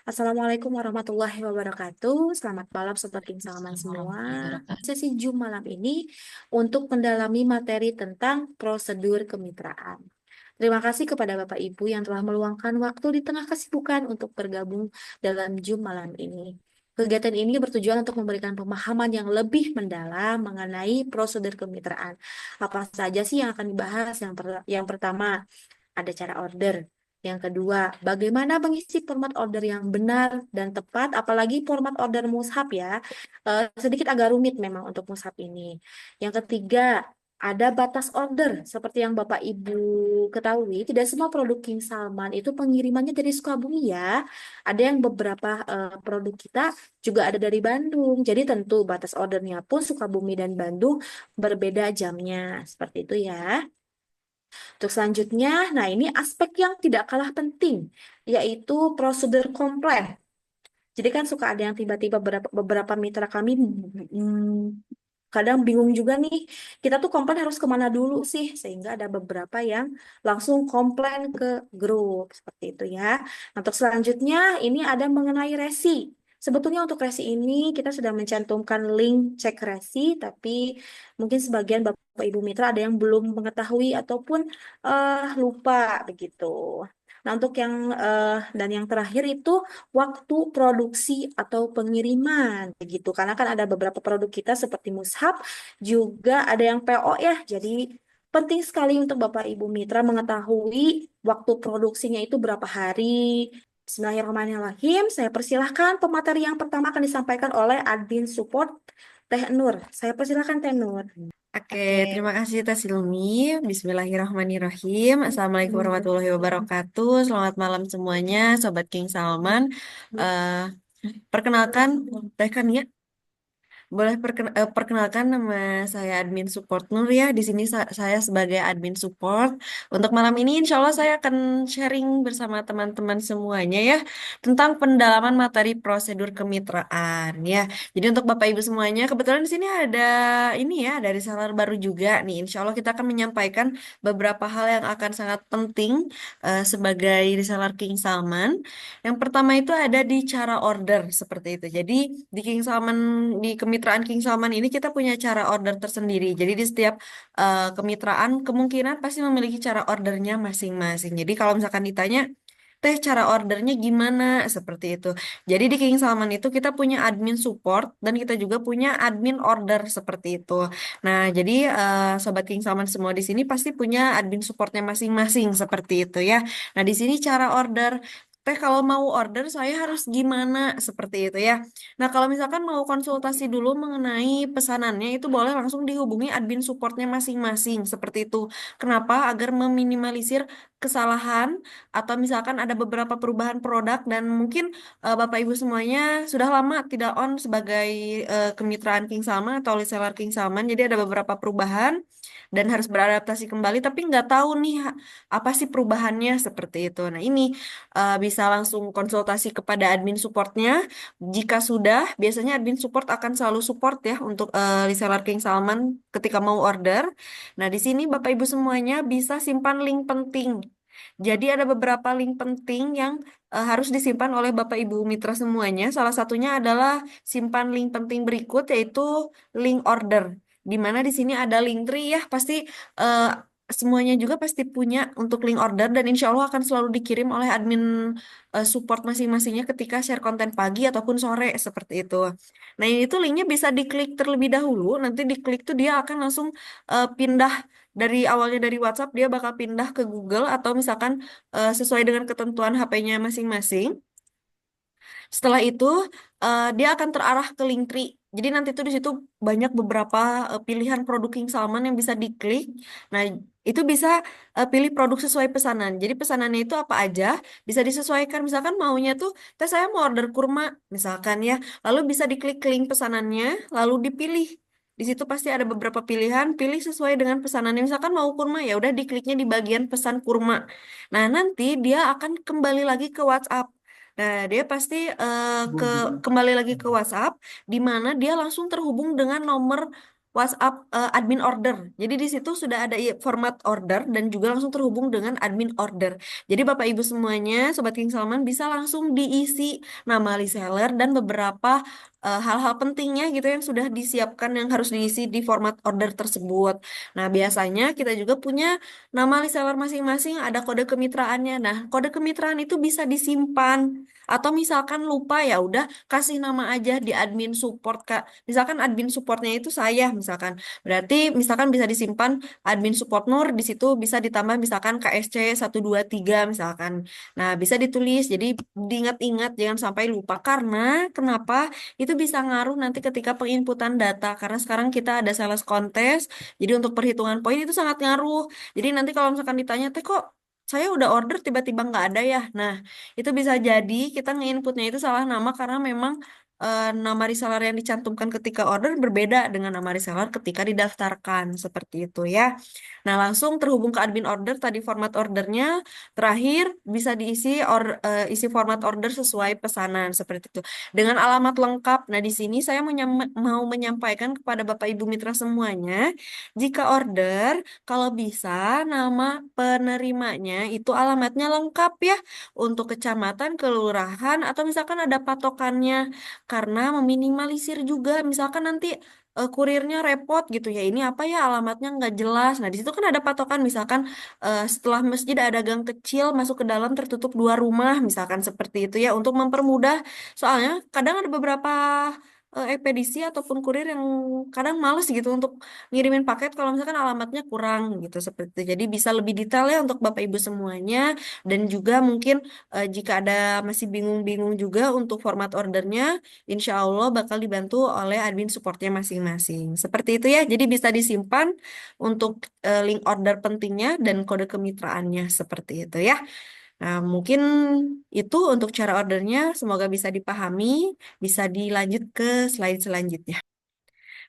Assalamualaikum warahmatullahi wabarakatuh. Selamat malam Sobat King Salman semua. Sesi Zoom malam ini untuk mendalami materi tentang prosedur kemitraan. Terima kasih kepada Bapak Ibu yang telah meluangkan waktu di tengah kesibukan untuk bergabung dalam Zoom malam ini. Kegiatan ini bertujuan untuk memberikan pemahaman yang lebih mendalam mengenai prosedur kemitraan. Apa saja sih yang akan dibahas? Yang pertama, ada cara order. Yang kedua, bagaimana mengisi format order yang benar dan tepat, apalagi format order mushaf ya. Sedikit agak rumit memang untuk mushaf ini. Yang ketiga, ada batas order. Seperti yang Bapak Ibu ketahui, tidak semua produk King Salman itu pengirimannya dari Sukabumi ya. Ada yang beberapa produk kita juga ada dari Bandung. Jadi tentu batas ordernya pun Sukabumi dan Bandung berbeda jamnya. Seperti itu ya. Untuk selanjutnya, nah ini aspek yang tidak kalah penting, yaitu prosedur komplain. Jadi kan suka ada yang tiba-tiba beberapa mitra kami kadang bingung juga nih, kita tuh komplain harus kemana dulu sih, sehingga ada beberapa yang langsung komplain ke grup, seperti itu ya. Nah, untuk selanjutnya, ini ada mengenai resi. Sebetulnya untuk resi ini kita sudah mencantumkan link cek resi, tapi mungkin sebagian Bapak Ibu Mitra ada yang belum mengetahui ataupun lupa begitu. Nah, untuk yang dan yang terakhir itu waktu produksi atau pengiriman begitu. Karena kan ada beberapa produk kita seperti mushaf juga ada yang PO ya. Jadi penting sekali untuk Bapak Ibu Mitra mengetahui waktu produksinya itu berapa hari. Bismillahirrahmanirrahim. Saya persilahkan pemateri yang pertama akan disampaikan oleh admin support Teh Nur. Saya persilahkan Teh Nur. Oke, Oke. terima kasih Teh Silmi. Bismillahirrahmanirrahim. Assalamualaikum warahmatullahi wabarakatuh. Selamat malam semuanya, Sobat King Salman. Eh, perkenalkan, Teh Kania. Boleh perkenalkan nama saya admin support Nur ya. Di sini saya sebagai admin support. Untuk malam ini insya Allah saya akan sharing bersama teman-teman semuanya ya tentang pendalaman materi prosedur kemitraan ya. Jadi untuk Bapak Ibu semuanya, kebetulan di sini ada ini ya dari reseller baru juga nih. Insya Allah kita akan menyampaikan beberapa hal yang akan sangat penting sebagai reseller King Salman. Yang pertama itu ada di cara order seperti itu. Jadi di King Salman, di kemitraan King Salman ini kita punya cara order tersendiri. Jadi di setiap kemitraan kemungkinan pasti memiliki cara ordernya masing-masing. Jadi kalau misalkan ditanya, Teh cara ordernya gimana? Seperti itu. Jadi di King Salman itu kita punya admin support dan kita juga punya admin order seperti itu. Nah, jadi Sobat King Salman semua di sini pasti punya admin supportnya masing-masing seperti itu ya. Nah, di sini cara order. Teh kalau mau order saya harus gimana seperti itu ya. Nah kalau misalkan mau konsultasi dulu mengenai pesanannya itu boleh langsung dihubungi admin supportnya masing-masing seperti itu. Kenapa? Agar meminimalisir kesalahan atau misalkan ada beberapa perubahan produk dan mungkin Bapak Ibu semuanya sudah lama tidak on sebagai kemitraan King Salman atau reseller King Salman. Jadi ada beberapa perubahan dan harus beradaptasi kembali tapi nggak tahu nih apa sih perubahannya seperti itu. Nah ini bisa langsung konsultasi kepada admin supportnya. Jika sudah, biasanya admin support akan selalu support ya untuk reseller King Salman ketika mau order. Nah, di sini Bapak Ibu semuanya bisa simpan link penting. Jadi ada beberapa link penting yang harus disimpan oleh Bapak Ibu mitra semuanya. Salah satunya adalah simpan link penting berikut yaitu link order. Di mana di sini ada link tree ya, pasti eh, semuanya juga pasti punya untuk link order dan insya Allah akan selalu dikirim oleh admin support masing-masingnya ketika share konten pagi ataupun sore seperti itu. Nah ini tuh linknya bisa diklik terlebih dahulu, nanti diklik tuh dia akan langsung pindah dari awalnya dari WhatsApp dia bakal pindah ke Google atau misalkan sesuai dengan ketentuan HP-nya masing-masing. Setelah itu dia akan terarah ke Linktree. Jadi nanti tuh di situ banyak beberapa pilihan produk King Salman yang bisa diklik. Nah, itu bisa pilih produk sesuai pesanan. Jadi pesanannya itu apa aja bisa disesuaikan. Misalkan maunya tuh, teh saya mau order kurma, misalkan ya. Lalu bisa diklik ke link pesanannya, lalu dipilih. Di situ pasti ada beberapa pilihan, pilih sesuai dengan pesanannya. Misalkan mau kurma, ya udah dikliknya di bagian pesan kurma. Nah, nanti dia akan kembali lagi ke WhatsApp. Nah, dia pasti kembali lagi ke WhatsApp, di mana dia langsung terhubung dengan nomor WhatsApp admin order. Jadi di situ sudah ada format order dan juga langsung terhubung dengan admin order. Jadi Bapak Ibu semuanya, Sobat King Salman bisa langsung diisi nama reseller dan beberapa hal-hal pentingnya gitu yang sudah disiapkan yang harus diisi di format order tersebut. Nah, biasanya kita juga punya nama reseller masing-masing, ada kode kemitraannya. Nah, kode kemitraan itu bisa disimpan atau misalkan lupa ya udah kasih nama aja di admin support Kak. Misalkan admin supportnya itu saya misalkan. Berarti misalkan bisa disimpan admin support Nur di situ bisa ditambah misalkan KSC 123 misalkan. Nah, bisa ditulis jadi diingat-ingat jangan sampai lupa karena kenapa? Itu bisa ngaruh nanti ketika penginputan data karena sekarang kita ada sales contest. Jadi untuk perhitungan poin itu sangat ngaruh. Jadi nanti kalau misalkan ditanya, "Teh kok saya udah order tiba-tiba nggak ada ya?" Nah, itu bisa jadi kita nge-inputnya itu salah nama karena memang nama reseller yang dicantumkan ketika order berbeda dengan nama reseller ketika didaftarkan seperti itu ya. Nah, langsung terhubung ke admin order tadi format ordernya. Terakhir bisa isi format order sesuai pesanan seperti itu dengan alamat lengkap. Nah, di sini saya mau menyampaikan kepada Bapak Ibu Mitra semuanya, jika order kalau bisa nama penerimanya itu alamatnya lengkap ya untuk kecamatan, kelurahan atau misalkan ada patokannya karena meminimalisir juga misalkan nanti kurirnya repot gitu ya ini apa ya alamatnya nggak jelas. Nah di situ kan ada patokan misalkan setelah masjid ada gang kecil masuk ke dalam tertutup dua rumah misalkan seperti itu ya untuk mempermudah soalnya kadang ada beberapa ekspedisi ataupun kurir yang kadang males gitu untuk ngirimin paket kalau misalkan alamatnya kurang gitu seperti itu. Jadi bisa lebih detail ya untuk Bapak Ibu semuanya dan juga mungkin jika ada masih bingung-bingung juga untuk format ordernya, insya Allah bakal dibantu oleh admin supportnya masing-masing. Seperti itu ya. Jadi bisa disimpan untuk link order pentingnya dan kode kemitraannya seperti itu ya. Nah, mungkin itu untuk cara ordernya. Semoga bisa dipahami. Bisa dilanjut ke slide selanjutnya.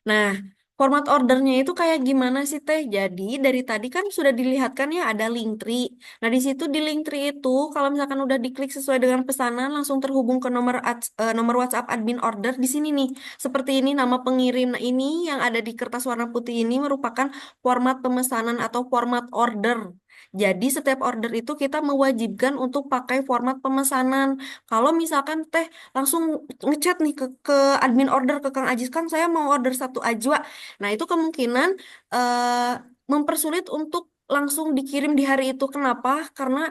Nah, format ordernya itu kayak gimana sih Teh? Jadi dari tadi kan sudah dilihatkan ya ada link tree. Nah, di situ di link tree itu kalau misalkan udah diklik sesuai dengan pesanan langsung terhubung ke nomor WhatsApp admin order di sini nih. Seperti ini nama pengirim. Nah, ini yang ada di kertas warna putih ini merupakan format pemesanan atau format order. Jadi setiap order itu kita mewajibkan untuk pakai format pemesanan. Kalau misalkan Teh langsung ngechat nih ke admin order ke Kang Ajis kan saya mau order satu ajwa. Nah, itu kemungkinan mempersulit untuk langsung dikirim di hari itu. Kenapa? Karena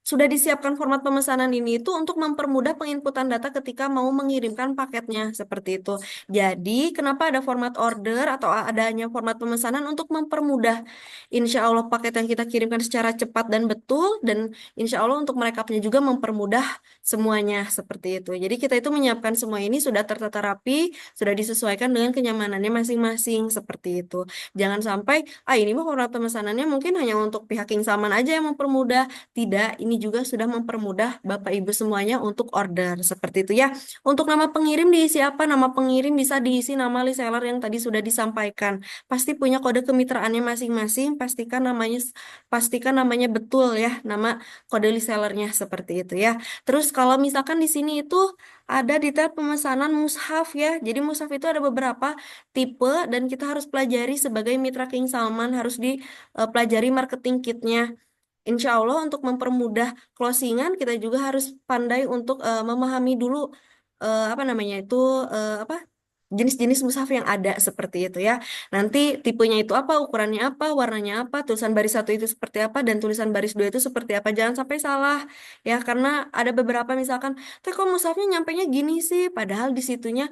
sudah disiapkan format pemesanan ini itu untuk mempermudah penginputan data ketika mau mengirimkan paketnya seperti itu. Jadi, kenapa ada format order atau adanya format pemesanan untuk mempermudah insya Allah paket yang kita kirimkan secara cepat dan betul dan insya Allah untuk merekapnya juga mempermudah semuanya seperti itu. Jadi kita itu menyiapkan semua ini sudah tertata rapi, sudah disesuaikan dengan kenyamanannya masing-masing seperti itu. Jangan sampai, ini mah format pemesanannya mungkin hanya untuk pihak King Salman aja yang mempermudah. Tidak, ini juga sudah mempermudah Bapak Ibu semuanya untuk order seperti itu ya. Untuk nama pengirim diisi apa? Nama pengirim bisa diisi nama reseller yang tadi sudah disampaikan. Pasti punya kode kemitraannya masing-masing. Pastikan namanya betul ya, nama kode resellernya seperti itu ya. Terus kalau misalkan di sini itu ada detail pemesanan mushaf ya. Jadi mushaf itu ada beberapa tipe dan kita harus pelajari sebagai mitra King Salman harus dipelajari marketing kitnya. Insya Allah untuk mempermudah closingan kita juga harus pandai untuk memahami dulu apa namanya itu apa jenis-jenis mushaf yang ada seperti itu ya. Nanti tipenya itu apa, ukurannya apa, warnanya apa, tulisan baris satu itu seperti apa dan tulisan baris dua itu seperti apa. Jangan sampai salah ya karena ada beberapa misalkan, "Teh kok mushafnya nyampainya gini sih?" Padahal di situnya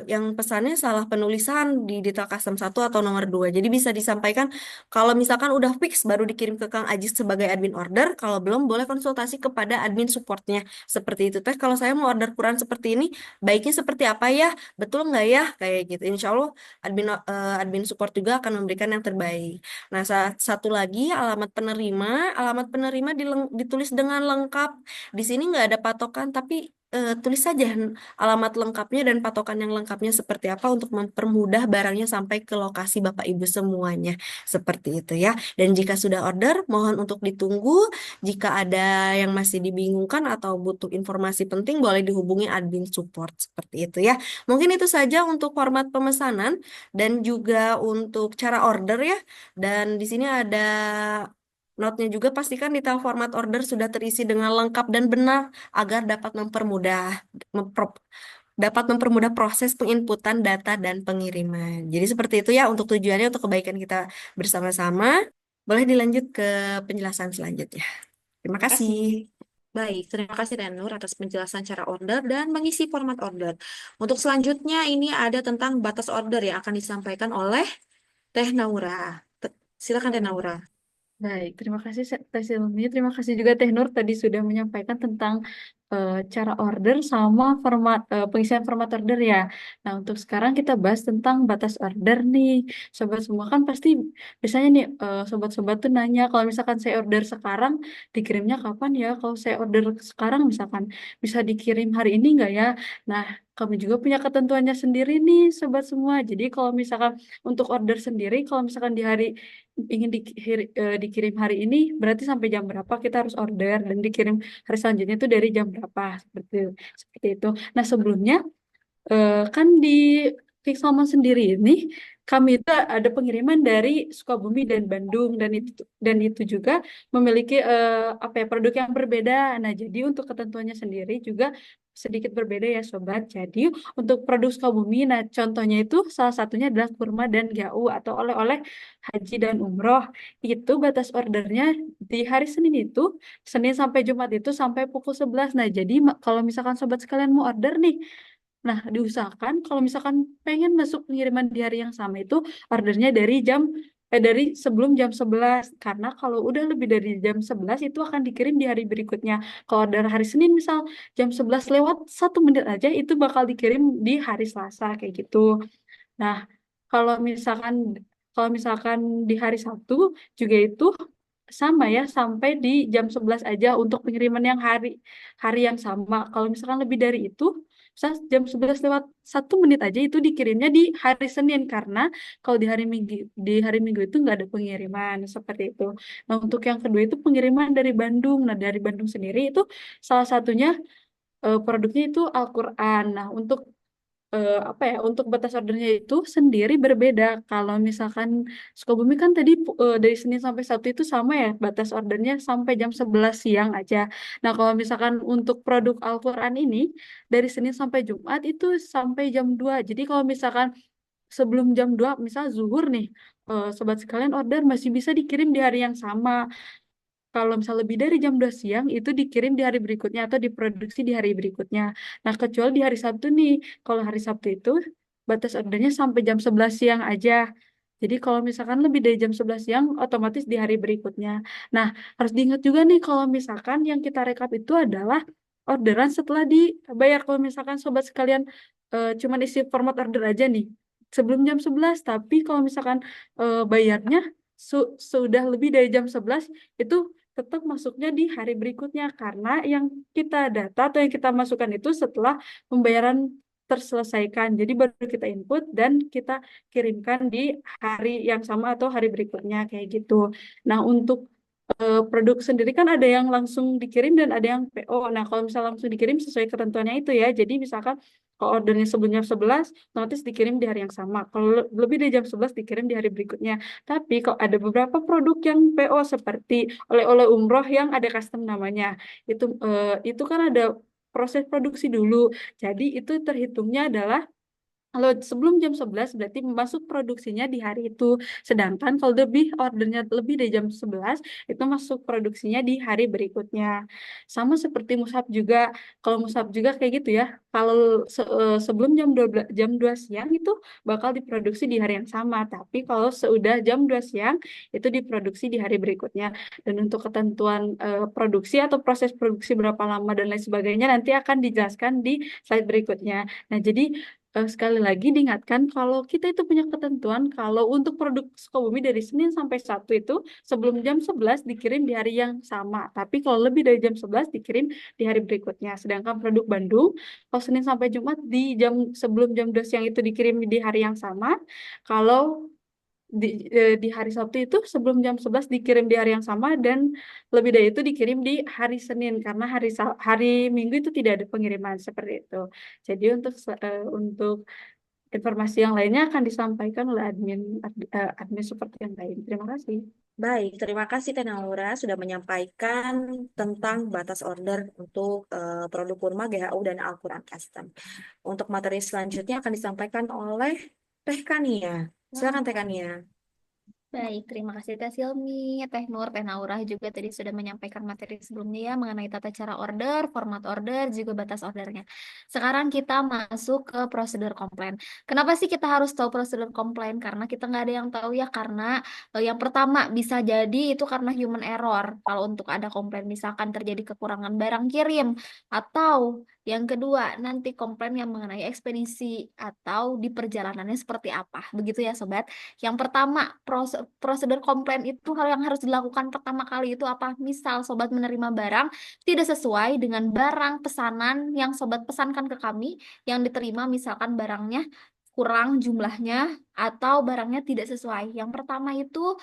yang pesannya salah penulisan di detail custom satu atau nomor dua. Jadi bisa disampaikan kalau misalkan udah fix baru dikirim ke Kang Ajis sebagai admin order, kalau belum boleh konsultasi kepada admin supportnya. Seperti itu teh. Kalau saya mau order Quran seperti ini, baiknya seperti apa ya? Betul nggak ya? Kayak gitu. Insya Allah admin support juga akan memberikan yang terbaik. Nah, satu lagi alamat penerima. Alamat penerima ditulis dengan lengkap. Di sini nggak ada patokan, tapi tulis saja alamat lengkapnya dan patokan yang lengkapnya seperti apa untuk mempermudah barangnya sampai ke lokasi Bapak Ibu semuanya. Seperti itu ya. Dan jika sudah order, mohon untuk ditunggu. Jika ada yang masih dibingungkan atau butuh informasi penting, boleh dihubungi admin support. Seperti itu ya. Mungkin itu saja untuk format pemesanan dan juga untuk cara order ya. Dan di sini ada notnya juga, pastikan detail format order sudah terisi dengan lengkap dan benar agar mempro- dapat mempermudah proses penginputan data dan pengiriman. Jadi seperti itu ya untuk tujuannya untuk kebaikan kita bersama-sama. Boleh dilanjut ke penjelasan selanjutnya. Terima Terima kasih. kasih. Baik, terima kasih Renur atas penjelasan cara order dan mengisi format order. Untuk selanjutnya ini ada tentang batas order yang akan disampaikan oleh Teh Naura. Silakan Teh Naura. Baik, terima kasih Teh Silmi. Terima kasih juga Teh Nur tadi sudah menyampaikan tentang cara order sama format pengisian format order ya. Nah, untuk sekarang kita bahas tentang batas order nih. Sobat semua kan pasti biasanya nih sobat-sobat tuh nanya kalau misalkan saya order sekarang dikirimnya kapan ya? Kalau saya order sekarang misalkan bisa dikirim hari ini nggak ya? Nah, kami juga punya ketentuannya sendiri nih sobat semua. Jadi kalau misalkan untuk order sendiri, kalau misalkan di hari ingin dikirim hari ini, berarti sampai jam berapa kita harus order dan dikirim hari selanjutnya itu dari jam berapa seperti itu. Nah sebelumnya kan di King Salman sendiri ini kami itu ada pengiriman dari Sukabumi dan Bandung dan itu juga memiliki apa ya produk yang berbeda. Nah, jadi untuk ketentuannya sendiri juga sedikit berbeda ya sobat. Jadi untuk produk Sukabumi, nah contohnya itu salah satunya adalah kurma dan GAU atau oleh-oleh haji dan umroh. Itu batas ordernya di hari Senin itu, Senin sampai Jumat itu sampai pukul 11. Nah, jadi kalau misalkan sobat sekalian mau order nih, nah, diusahakan kalau misalkan pengen masuk pengiriman di hari yang sama itu ordernya dari sebelum jam 11 karena kalau udah lebih dari jam 11 itu akan dikirim di hari berikutnya. Kalau order hari Senin misal jam 11 lewat 1 menit aja itu bakal dikirim di hari Selasa kayak gitu. Nah, kalau misalkan kalau misalkan di hari Sabtu juga itu sama ya sampai di jam 11 aja untuk pengiriman yang hari yang sama. Kalau misalkan lebih dari itu, misal jam 11 lewat 1 menit aja itu dikirimnya di hari Senin karena kalau di hari Minggu itu nggak ada pengiriman seperti itu. Nah, untuk yang kedua itu pengiriman dari Bandung. Nah, dari Bandung sendiri itu salah satunya produknya itu Al-Quran. Nah, untuk apa ya untuk batas ordernya itu sendiri berbeda. Kalau misalkan Sukabumi kan tadi dari Senin sampai Sabtu itu sama ya batas ordernya sampai jam 11 siang aja. Nah, kalau misalkan untuk produk Al-Quran ini dari Senin sampai Jumat itu sampai jam 2. Jadi kalau misalkan sebelum jam 2 misal zuhur nih sobat sekalian order masih bisa dikirim di hari yang sama. Kalau misal lebih dari jam 2 siang, itu dikirim di hari berikutnya atau diproduksi di hari berikutnya. Nah, kecuali di hari Sabtu nih. Kalau hari Sabtu itu, batas ordernya sampai jam 11 siang aja. Jadi kalau misalkan lebih dari jam 11 siang, otomatis di hari berikutnya. Nah, harus diingat juga nih kalau misalkan yang kita rekap itu adalah orderan setelah dibayar. Kalau misalkan sobat sekalian cuman isi format order aja nih, sebelum jam 11. Tapi kalau misalkan bayarnya sudah lebih dari jam 11, itu tetap masuknya di hari berikutnya karena yang kita data atau yang kita masukkan itu setelah pembayaran terselesaikan. Jadi baru kita input dan kita kirimkan di hari yang sama atau hari berikutnya kayak gitu. Nah, untuk produk sendiri kan ada yang langsung dikirim dan ada yang PO. Nah, kalau misalnya langsung dikirim sesuai ketentuannya itu ya. Jadi misalkan kalau ordernya sebelum jam 11, otomatis dikirim di hari yang sama. Kalau lebih dari jam 11 dikirim di hari berikutnya. Tapi kalau ada beberapa produk yang PO seperti oleh-oleh umroh yang ada custom namanya, itu kan ada proses produksi dulu. Jadi itu terhitungnya adalah kalau sebelum jam 11 berarti masuk produksinya di hari itu. Sedangkan kalau ordernya lebih dari jam 11 itu masuk produksinya di hari berikutnya. Sama seperti mushaf juga. Kalau mushaf juga kayak gitu ya. Kalau sebelum jam 2 siang itu bakal diproduksi di hari yang sama. Tapi kalau seudah jam 2 siang itu diproduksi di hari berikutnya. Dan untuk ketentuan produksi atau proses produksi berapa lama dan lain sebagainya nanti akan dijelaskan di slide berikutnya. Nah, jadi sekali lagi diingatkan kalau kita itu punya ketentuan kalau untuk produk Sukabumi dari Senin sampai Sabtu itu sebelum jam 11 dikirim di hari yang sama. Tapi kalau lebih dari jam 11 dikirim di hari berikutnya. Sedangkan produk Bandung kalau Senin sampai Jumat sebelum jam 2 siang itu dikirim di hari yang sama. Kalau di hari Sabtu itu sebelum jam 11 dikirim di hari yang sama dan lebih dari itu dikirim di hari Senin karena hari Minggu itu tidak ada pengiriman seperti itu. Jadi untuk informasi yang lainnya akan disampaikan oleh admin seperti yang lain. Terima kasih. Baik, terima kasih Teh Naura sudah menyampaikan tentang batas order untuk produk kurma GHU dan Al-Quran Custom. Untuk materi selanjutnya akan disampaikan oleh Teh Kania. Silakan Teh Kania. Baik, terima kasih Teh Silmi, Teh Nur, Teh Naurah juga tadi sudah menyampaikan materi sebelumnya ya mengenai tata cara order, format order, juga batas ordernya. Sekarang kita masuk ke prosedur komplain. Kenapa sih kita harus tahu prosedur komplain? Karena kita nggak ada yang tahu ya, karena yang pertama bisa jadi itu karena human error. Kalau untuk ada komplain misalkan terjadi kekurangan barang kirim, atau yang kedua nanti komplain yang mengenai ekspedisi atau di perjalanannya seperti apa. Begitu ya Sobat. Yang pertama, prosedur komplain itu hal yang harus dilakukan pertama kali itu apa? Misal sobat menerima barang tidak sesuai dengan barang pesanan yang sobat pesankan ke kami, yang diterima misalkan barangnya kurang jumlahnya atau barangnya tidak sesuai. Yang pertama itu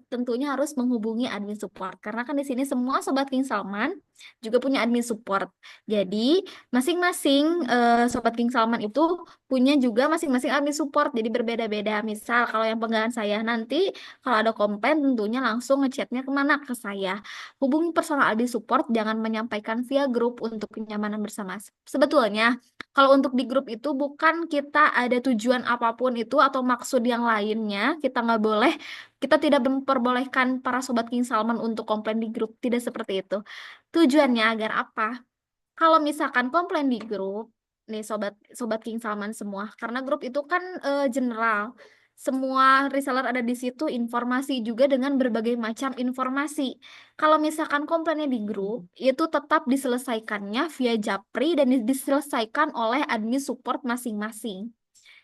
tentunya harus menghubungi admin support karena kan di sini semua sobat King Salman juga punya admin support. Jadi masing-masing sobat King Salman itu punya juga masing-masing admin support, jadi berbeda-beda. Misal kalau yang pegangan saya nanti, kalau ada komplain tentunya langsung ngechatnya kemana? Ke saya. Hubungi personal admin support, jangan menyampaikan via grup untuk kenyamanan bersama. Sebetulnya, kalau untuk di grup itu bukan kita ada tujuan apapun itu atau maksud yang lainnya, kita tidak memperbolehkan para sobat King Salman untuk komplain di grup, tidak seperti itu. Tujuannya agar apa? Kalau misalkan komplain di grup, nih sobat King Salman semua, karena grup itu kan general. Semua reseller ada di situ, informasi juga dengan berbagai macam informasi. Kalau misalkan komplainnya di grup, itu tetap diselesaikannya via Japri dan diselesaikan oleh admin support masing-masing.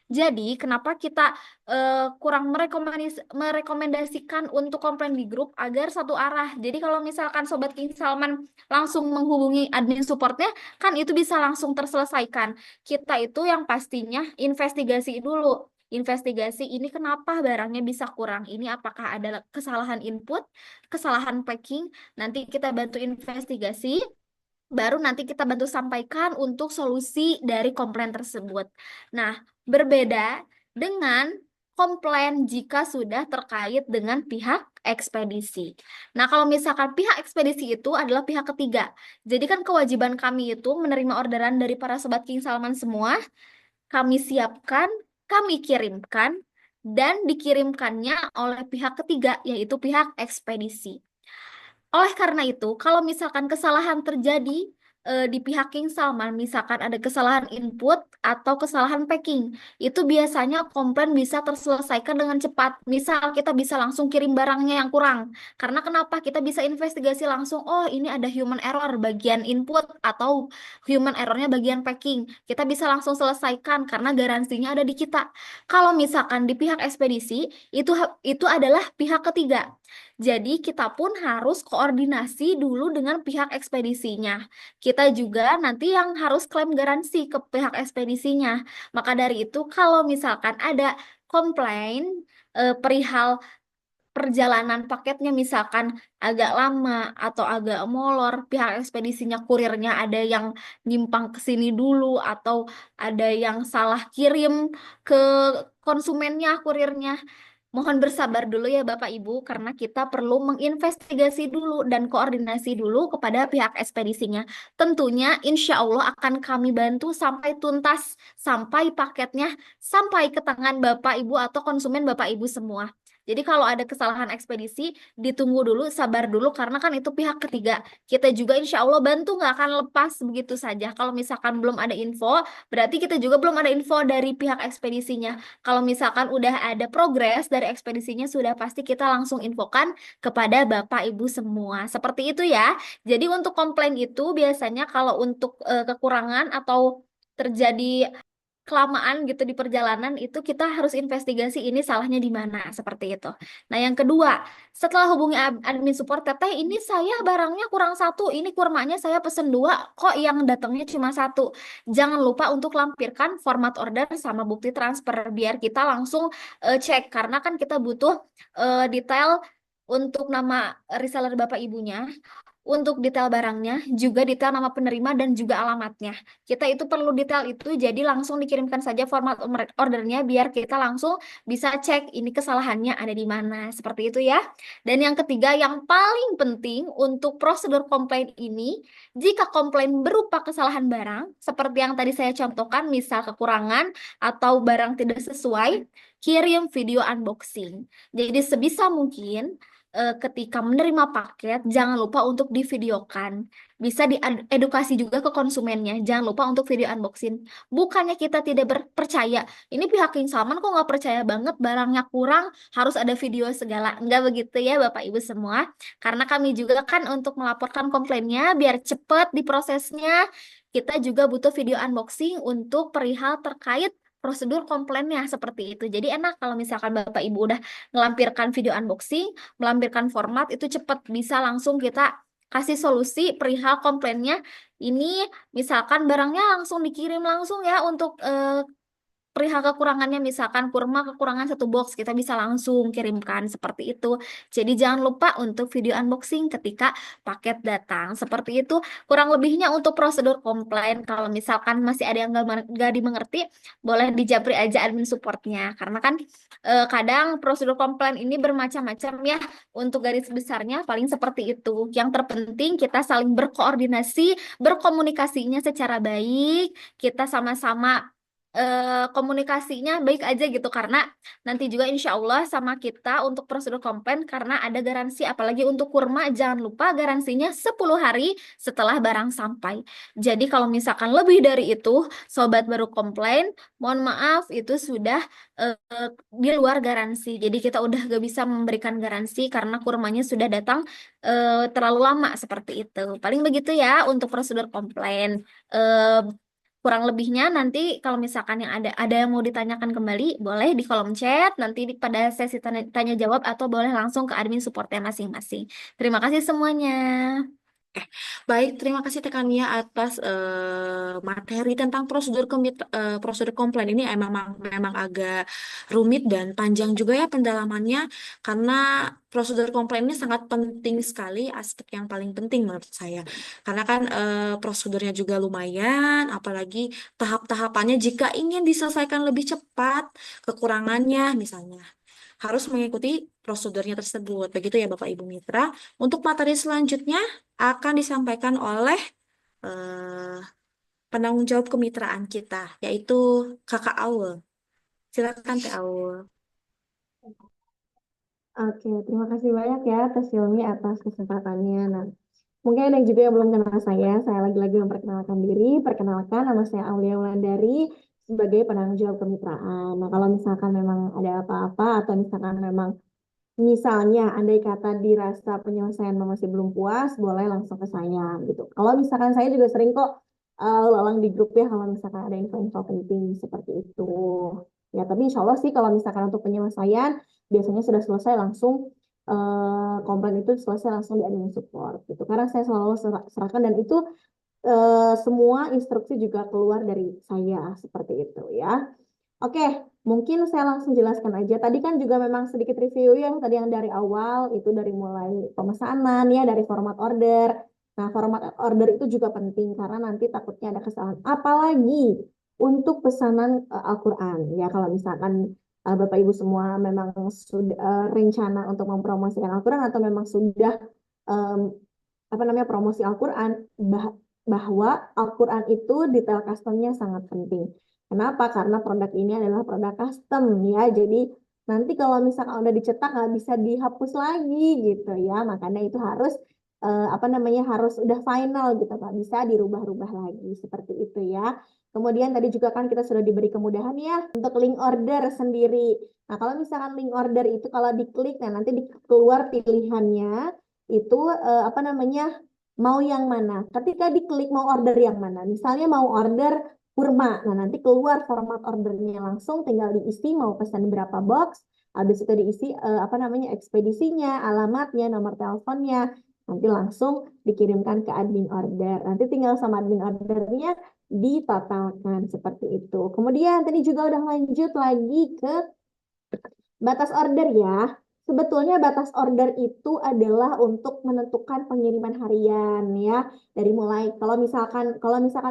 Jadi, kenapa kita kurang merekomendasikan untuk komplain di grup agar satu arah. Jadi, kalau misalkan Sobat King Salman langsung menghubungi admin supportnya, kan itu bisa langsung terselesaikan. Kita itu yang pastinya investigasi dulu. Investigasi ini kenapa barangnya bisa kurang. Ini apakah ada kesalahan input, kesalahan packing. Nanti kita bantu investigasi. Baru nanti kita bantu sampaikan untuk solusi dari komplain tersebut. Nah, berbeda dengan komplain jika sudah terkait dengan pihak ekspedisi. Nah, kalau misalkan pihak ekspedisi itu adalah pihak ketiga. Jadi kan kewajiban kami itu menerima orderan dari para sobat King Salman semua, kami siapkan, kami kirimkan, dan dikirimkannya oleh pihak ketiga, yaitu pihak ekspedisi. Oleh karena itu, kalau misalkan kesalahan terjadi di pihak King Salman, misalkan ada kesalahan input atau kesalahan packing, itu biasanya komplain bisa terselesaikan dengan cepat. Misal kita bisa langsung kirim barangnya yang kurang. Karena kenapa? Kita bisa investigasi langsung, oh ini ada human error bagian input atau human errornya bagian packing. Kita bisa langsung selesaikan karena garansinya ada di kita. Kalau misalkan di pihak ekspedisi, itu adalah pihak ketiga. Jadi kita pun harus koordinasi dulu dengan pihak ekspedisinya. Kita juga nanti yang harus klaim garansi ke pihak ekspedisinya. Maka dari itu kalau misalkan ada komplain perihal perjalanan paketnya misalkan agak lama atau agak molor, pihak ekspedisinya kurirnya ada yang nyimpang ke sini dulu atau ada yang salah kirim ke konsumennya kurirnya. Mohon bersabar dulu ya Bapak Ibu karena kita perlu menginvestigasi dulu dan koordinasi dulu kepada pihak ekspedisinya. Tentunya insya Allah akan kami bantu sampai tuntas, sampai paketnya sampai ke tangan Bapak Ibu atau konsumen Bapak Ibu semua. Jadi kalau ada kesalahan ekspedisi, ditunggu dulu, sabar dulu karena kan itu pihak ketiga. Kita juga insya Allah bantu nggak akan lepas begitu saja. Kalau misalkan belum ada info, berarti kita juga belum ada info dari pihak ekspedisinya. Kalau misalkan udah ada progres dari ekspedisinya, sudah pasti kita langsung infokan kepada Bapak Ibu semua. Seperti itu ya. Jadi untuk komplain itu biasanya kalau untuk kekurangan atau terjadi kelamaan gitu di perjalanan itu kita harus investigasi ini salahnya di mana seperti itu. Nah, yang kedua, setelah hubungi admin support, teteh ini saya barangnya kurang satu, ini kurmanya saya pesen dua, kok yang datangnya cuma satu. Jangan lupa untuk lampirkan format order sama bukti transfer biar kita langsung cek karena kan kita butuh detail untuk nama reseller bapak ibunya, untuk detail barangnya, juga detail nama penerima dan juga alamatnya. Kita itu perlu detail itu, jadi langsung dikirimkan saja format ordernya biar kita langsung bisa cek ini kesalahannya ada di mana. Seperti itu ya. Dan yang ketiga, yang paling penting untuk prosedur komplain ini, jika komplain berupa kesalahan barang, seperti yang tadi saya contohkan, misal kekurangan atau barang tidak sesuai, kirim video unboxing. Jadi sebisa mungkin ketika menerima paket, jangan lupa untuk divideokan. Bisa diedukasi juga ke konsumennya. Jangan lupa untuk video unboxing. Bukannya kita tidak percaya. Ini pihak King Salman kok nggak percaya banget barangnya kurang, harus ada video segala. Nggak begitu ya Bapak Ibu semua. Karena kami juga kan untuk melaporkan komplainnya, biar cepat diprosesnya, kita juga butuh video unboxing untuk perihal terkait prosedur komplainnya seperti itu. Jadi enak kalau misalkan Bapak Ibu udah ngelampirkan video unboxing, melampirkan format itu cepat bisa langsung kita kasih solusi perihal komplainnya. Ini misalkan barangnya langsung dikirim langsung ya untuk perihal kekurangannya, misalkan kurma kekurangan satu box, kita bisa langsung kirimkan seperti itu. Jadi jangan lupa untuk video unboxing ketika paket datang. Seperti itu kurang lebihnya untuk prosedur komplain. Kalau misalkan masih ada yang nggak dimengerti, boleh dijabri aja admin supportnya. Karena kan kadang prosedur komplain ini bermacam-macam ya. Untuk garis besarnya paling seperti itu. Yang terpenting kita saling berkoordinasi, berkomunikasinya secara baik. Kita sama-sama komunikasinya baik aja gitu karena nanti juga insya Allah sama kita untuk prosedur komplain karena ada garansi, apalagi untuk kurma jangan lupa garansinya 10 hari setelah barang sampai. Jadi kalau misalkan lebih dari itu sobat baru komplain, mohon maaf itu sudah di luar garansi. Jadi kita udah gak bisa memberikan garansi karena kurmanya sudah datang terlalu lama seperti itu. Paling begitu ya untuk prosedur komplain. Eh, Kurang lebihnya nanti kalau misalkan yang ada yang mau ditanyakan kembali, boleh di kolom chat nanti pada sesi tanya jawab atau boleh langsung ke admin supportnya masing-masing. Terima kasih semuanya. Baik, terima kasih Tekania atas materi tentang prosedur komplain ini memang agak rumit dan panjang juga ya pendalamannya karena prosedur komplain ini sangat penting sekali, aspek yang paling penting menurut saya. Karena kan prosedurnya juga lumayan, apalagi tahap-tahapannya jika ingin diselesaikan lebih cepat, kekurangannya misalnya harus mengikuti prosedurnya tersebut. Begitu ya Bapak Ibu Mitra. Untuk materi selanjutnya akan disampaikan oleh eh, penanggung jawab kemitraan kita, yaitu Kakak Aul. Silakan Teh Aul. Oke, terima kasih banyak ya Teh Silmi atas kesempatannya. Nah, mungkin ada yang juga yang belum kenal saya. Saya lagi-lagi memperkenalkan diri. Perkenalkan, nama saya Aulia Wulandari sebagai penanggung jawab kemitraan. Nah, kalau misalkan memang ada apa-apa atau misalnya andai kata dirasa penyelesaian masih belum puas, boleh langsung ke saya gitu. Kalau misalkan saya juga sering kok lalang di grup ya kalau misalkan ada info-info penting seperti itu. Ya, tapi insya Allah sih kalau misalkan untuk penyelesaian biasanya sudah selesai langsung komplain itu selesai langsung di admin support gitu. Karena saya selalu serahkan dan itu semua instruksi juga keluar dari saya seperti itu ya. Oke, mungkin saya langsung jelaskan aja. Tadi kan juga memang sedikit review ya, tadi yang dari awal itu dari mulai pemesanan ya, dari format order. Nah, format order itu juga penting karena nanti takutnya ada kesalahan. Apalagi untuk pesanan Al-Quran ya, kalau misalkan Bapak Ibu semua memang sudah rencana untuk mempromosikan Al-Quran atau memang sudah em, promosi Al-Quran, bahwa Al-Quran itu detail customnya sangat penting. Kenapa? Karena produk ini adalah produk custom ya. Jadi nanti kalau misalkan udah dicetak nggak bisa dihapus lagi gitu ya. Makanya itu harus harus udah final gitu, nggak bisa dirubah-rubah lagi seperti itu ya. Kemudian tadi juga kan kita sudah diberi kemudahan ya untuk link order sendiri. Nah kalau misalkan link order itu kalau diklik, nah nanti keluar pilihannya itu mau yang mana. Ketika diklik mau order yang mana. Misalnya mau order kurma. Nah, nanti keluar format ordernya langsung, tinggal diisi mau pesan berapa box, habis itu diisi apa namanya ekspedisinya, alamatnya, nomor teleponnya, nanti langsung dikirimkan ke admin order. Nanti tinggal sama admin ordernya ditotalkan seperti itu. Kemudian tadi juga udah lanjut lagi ke batas order ya. Sebetulnya batas order itu adalah untuk menentukan pengiriman harian ya. Dari mulai kalau misalkan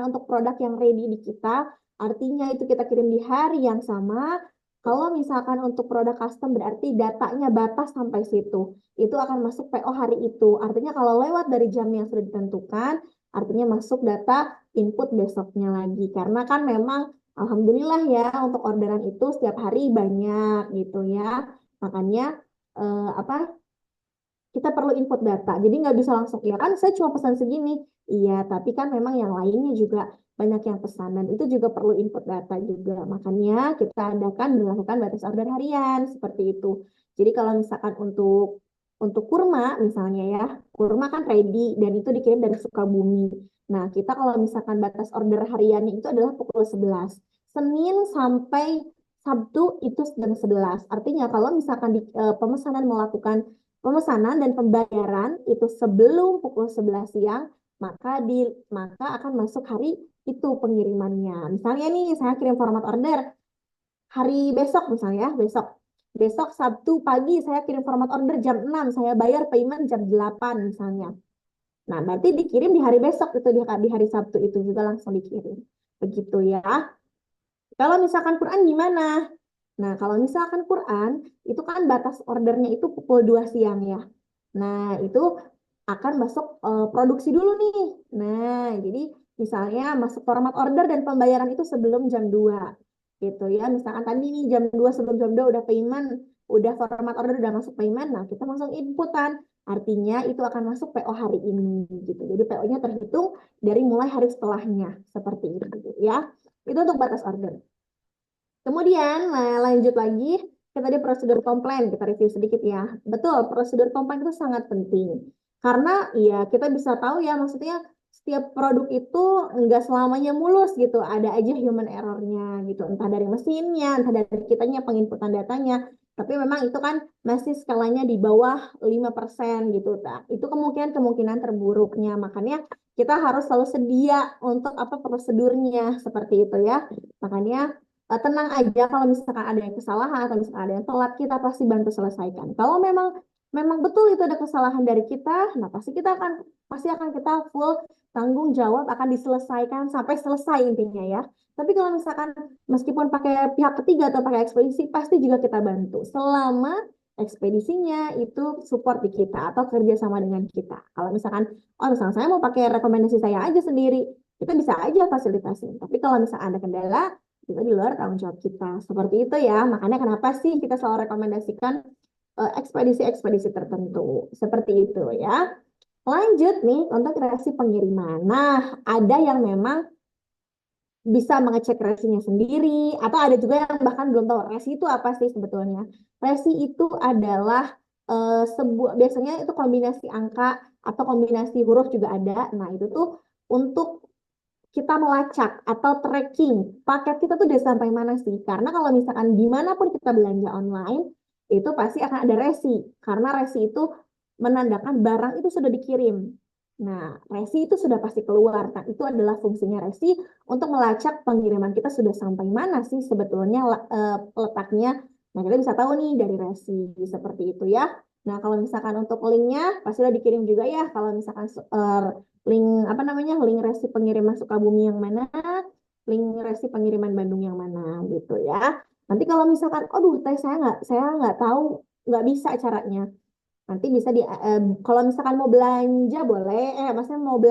untuk produk yang ready di kita, artinya itu kita kirim di hari yang sama. Kalau misalkan untuk produk custom berarti datanya batas sampai situ. Itu akan masuk PO hari itu. Artinya kalau lewat dari jam yang sudah ditentukan, artinya masuk data input besoknya lagi. Karena kan memang alhamdulillah ya untuk orderan itu setiap hari banyak gitu ya. Makanya apa kita perlu input data. Jadi nggak bisa langsung, ya kan saya cuma pesan segini. Iya, tapi kan memang yang lainnya juga banyak yang pesan dan itu juga perlu input data juga. Makanya kita adakan melakukan batas order harian seperti itu. Jadi kalau misalkan untuk kurma misalnya ya, kurma kan ready dan itu dikirim dari Sukabumi. Nah, kita kalau misalkan batas order hariannya itu adalah pukul 11. Senin sampai Sabtu itu jam 11. Artinya kalau misalkan pemesanan melakukan pemesanan dan pembayaran itu sebelum pukul 11 siang, maka akan masuk hari itu pengirimannya. Misalnya nih, saya kirim format order hari besok misalnya, besok Sabtu pagi saya kirim format order jam 6, saya bayar payment jam 8 misalnya. Nah, berarti dikirim di hari besok itu di hari Sabtu itu juga langsung dikirim. Begitu ya. Kalau misalkan Quran gimana? Nah, kalau misalkan Quran, itu kan batas ordernya itu pukul 2 siang ya. Nah, itu akan masuk produksi dulu nih. Nah, jadi misalnya masuk format order dan pembayaran itu sebelum jam 2. Gitu ya. Misalkan tadi nih jam 2 sebelum jam 2 udah payment, udah format order udah masuk payment. Nah, kita langsung inputan. Artinya itu akan masuk PO hari ini gitu. Jadi PO-nya terhitung dari mulai hari setelahnya. Seperti itu ya. Itu untuk batas order. Kemudian, lanjut lagi ke tadi prosedur komplain, kita review sedikit ya. Betul, prosedur komplain itu sangat penting. Karena ya kita bisa tahu ya, maksudnya setiap produk itu enggak selamanya mulus gitu. Ada aja human error-nya gitu. Entah dari mesinnya, entah dari kitanya penginputan datanya. Tapi memang itu kan masih skalanya di bawah 5% gitu. Nah, itu kemungkinan terburuknya. Makanya kita harus selalu sedia untuk apa prosedurnya seperti itu ya. Makanya tenang aja kalau misalkan ada yang kesalahan atau misalkan ada yang telat, kita pasti bantu selesaikan. Kalau memang betul itu ada kesalahan dari kita, nah pasti akan kita full tanggung jawab akan diselesaikan sampai selesai intinya ya. Tapi kalau misalkan meskipun pakai pihak ketiga atau pakai ekspedisi, pasti juga kita bantu selama ekspedisinya itu support di kita atau kerja sama dengan kita. Kalau misalkan, misalkan saya mau pakai rekomendasi saya aja sendiri, kita bisa aja fasilitasi. Tapi kalau misalkan ada kendala, itu di luar tanggung jawab kita. Seperti itu ya. Makanya kenapa sih kita selalu rekomendasikan ekspedisi-ekspedisi tertentu. Seperti itu ya. Lanjut nih untuk resi pengiriman. Nah, ada yang memang bisa mengecek resinya sendiri, atau ada juga yang bahkan belum tahu resi itu apa sih sebetulnya. Resi itu adalah biasanya itu kombinasi angka atau kombinasi huruf juga ada. Nah, itu tuh untuk kita melacak atau tracking paket kita tuh udah sampai mana sih? Karena kalau misalkan dimanapun kita belanja online, itu pasti akan ada resi. Karena resi itu menandakan barang itu sudah dikirim. Nah, resi itu sudah pasti keluar. Nah, itu adalah fungsinya resi untuk melacak pengiriman kita sudah sampai mana sih sebetulnya letaknya. Nah, kita bisa tahu nih dari resi seperti itu ya. Nah, kalau misalkan untuk linknya pasti udah dikirim juga ya. Kalau misalkan link apa namanya link resi pengiriman Sukabumi yang mana, link resi pengiriman Bandung yang mana gitu ya. Nanti kalau misalkan, aduh, saya nggak tahu, nggak bisa caranya. Nanti bisa kalau misalkan mau belanja boleh, maksudnya mau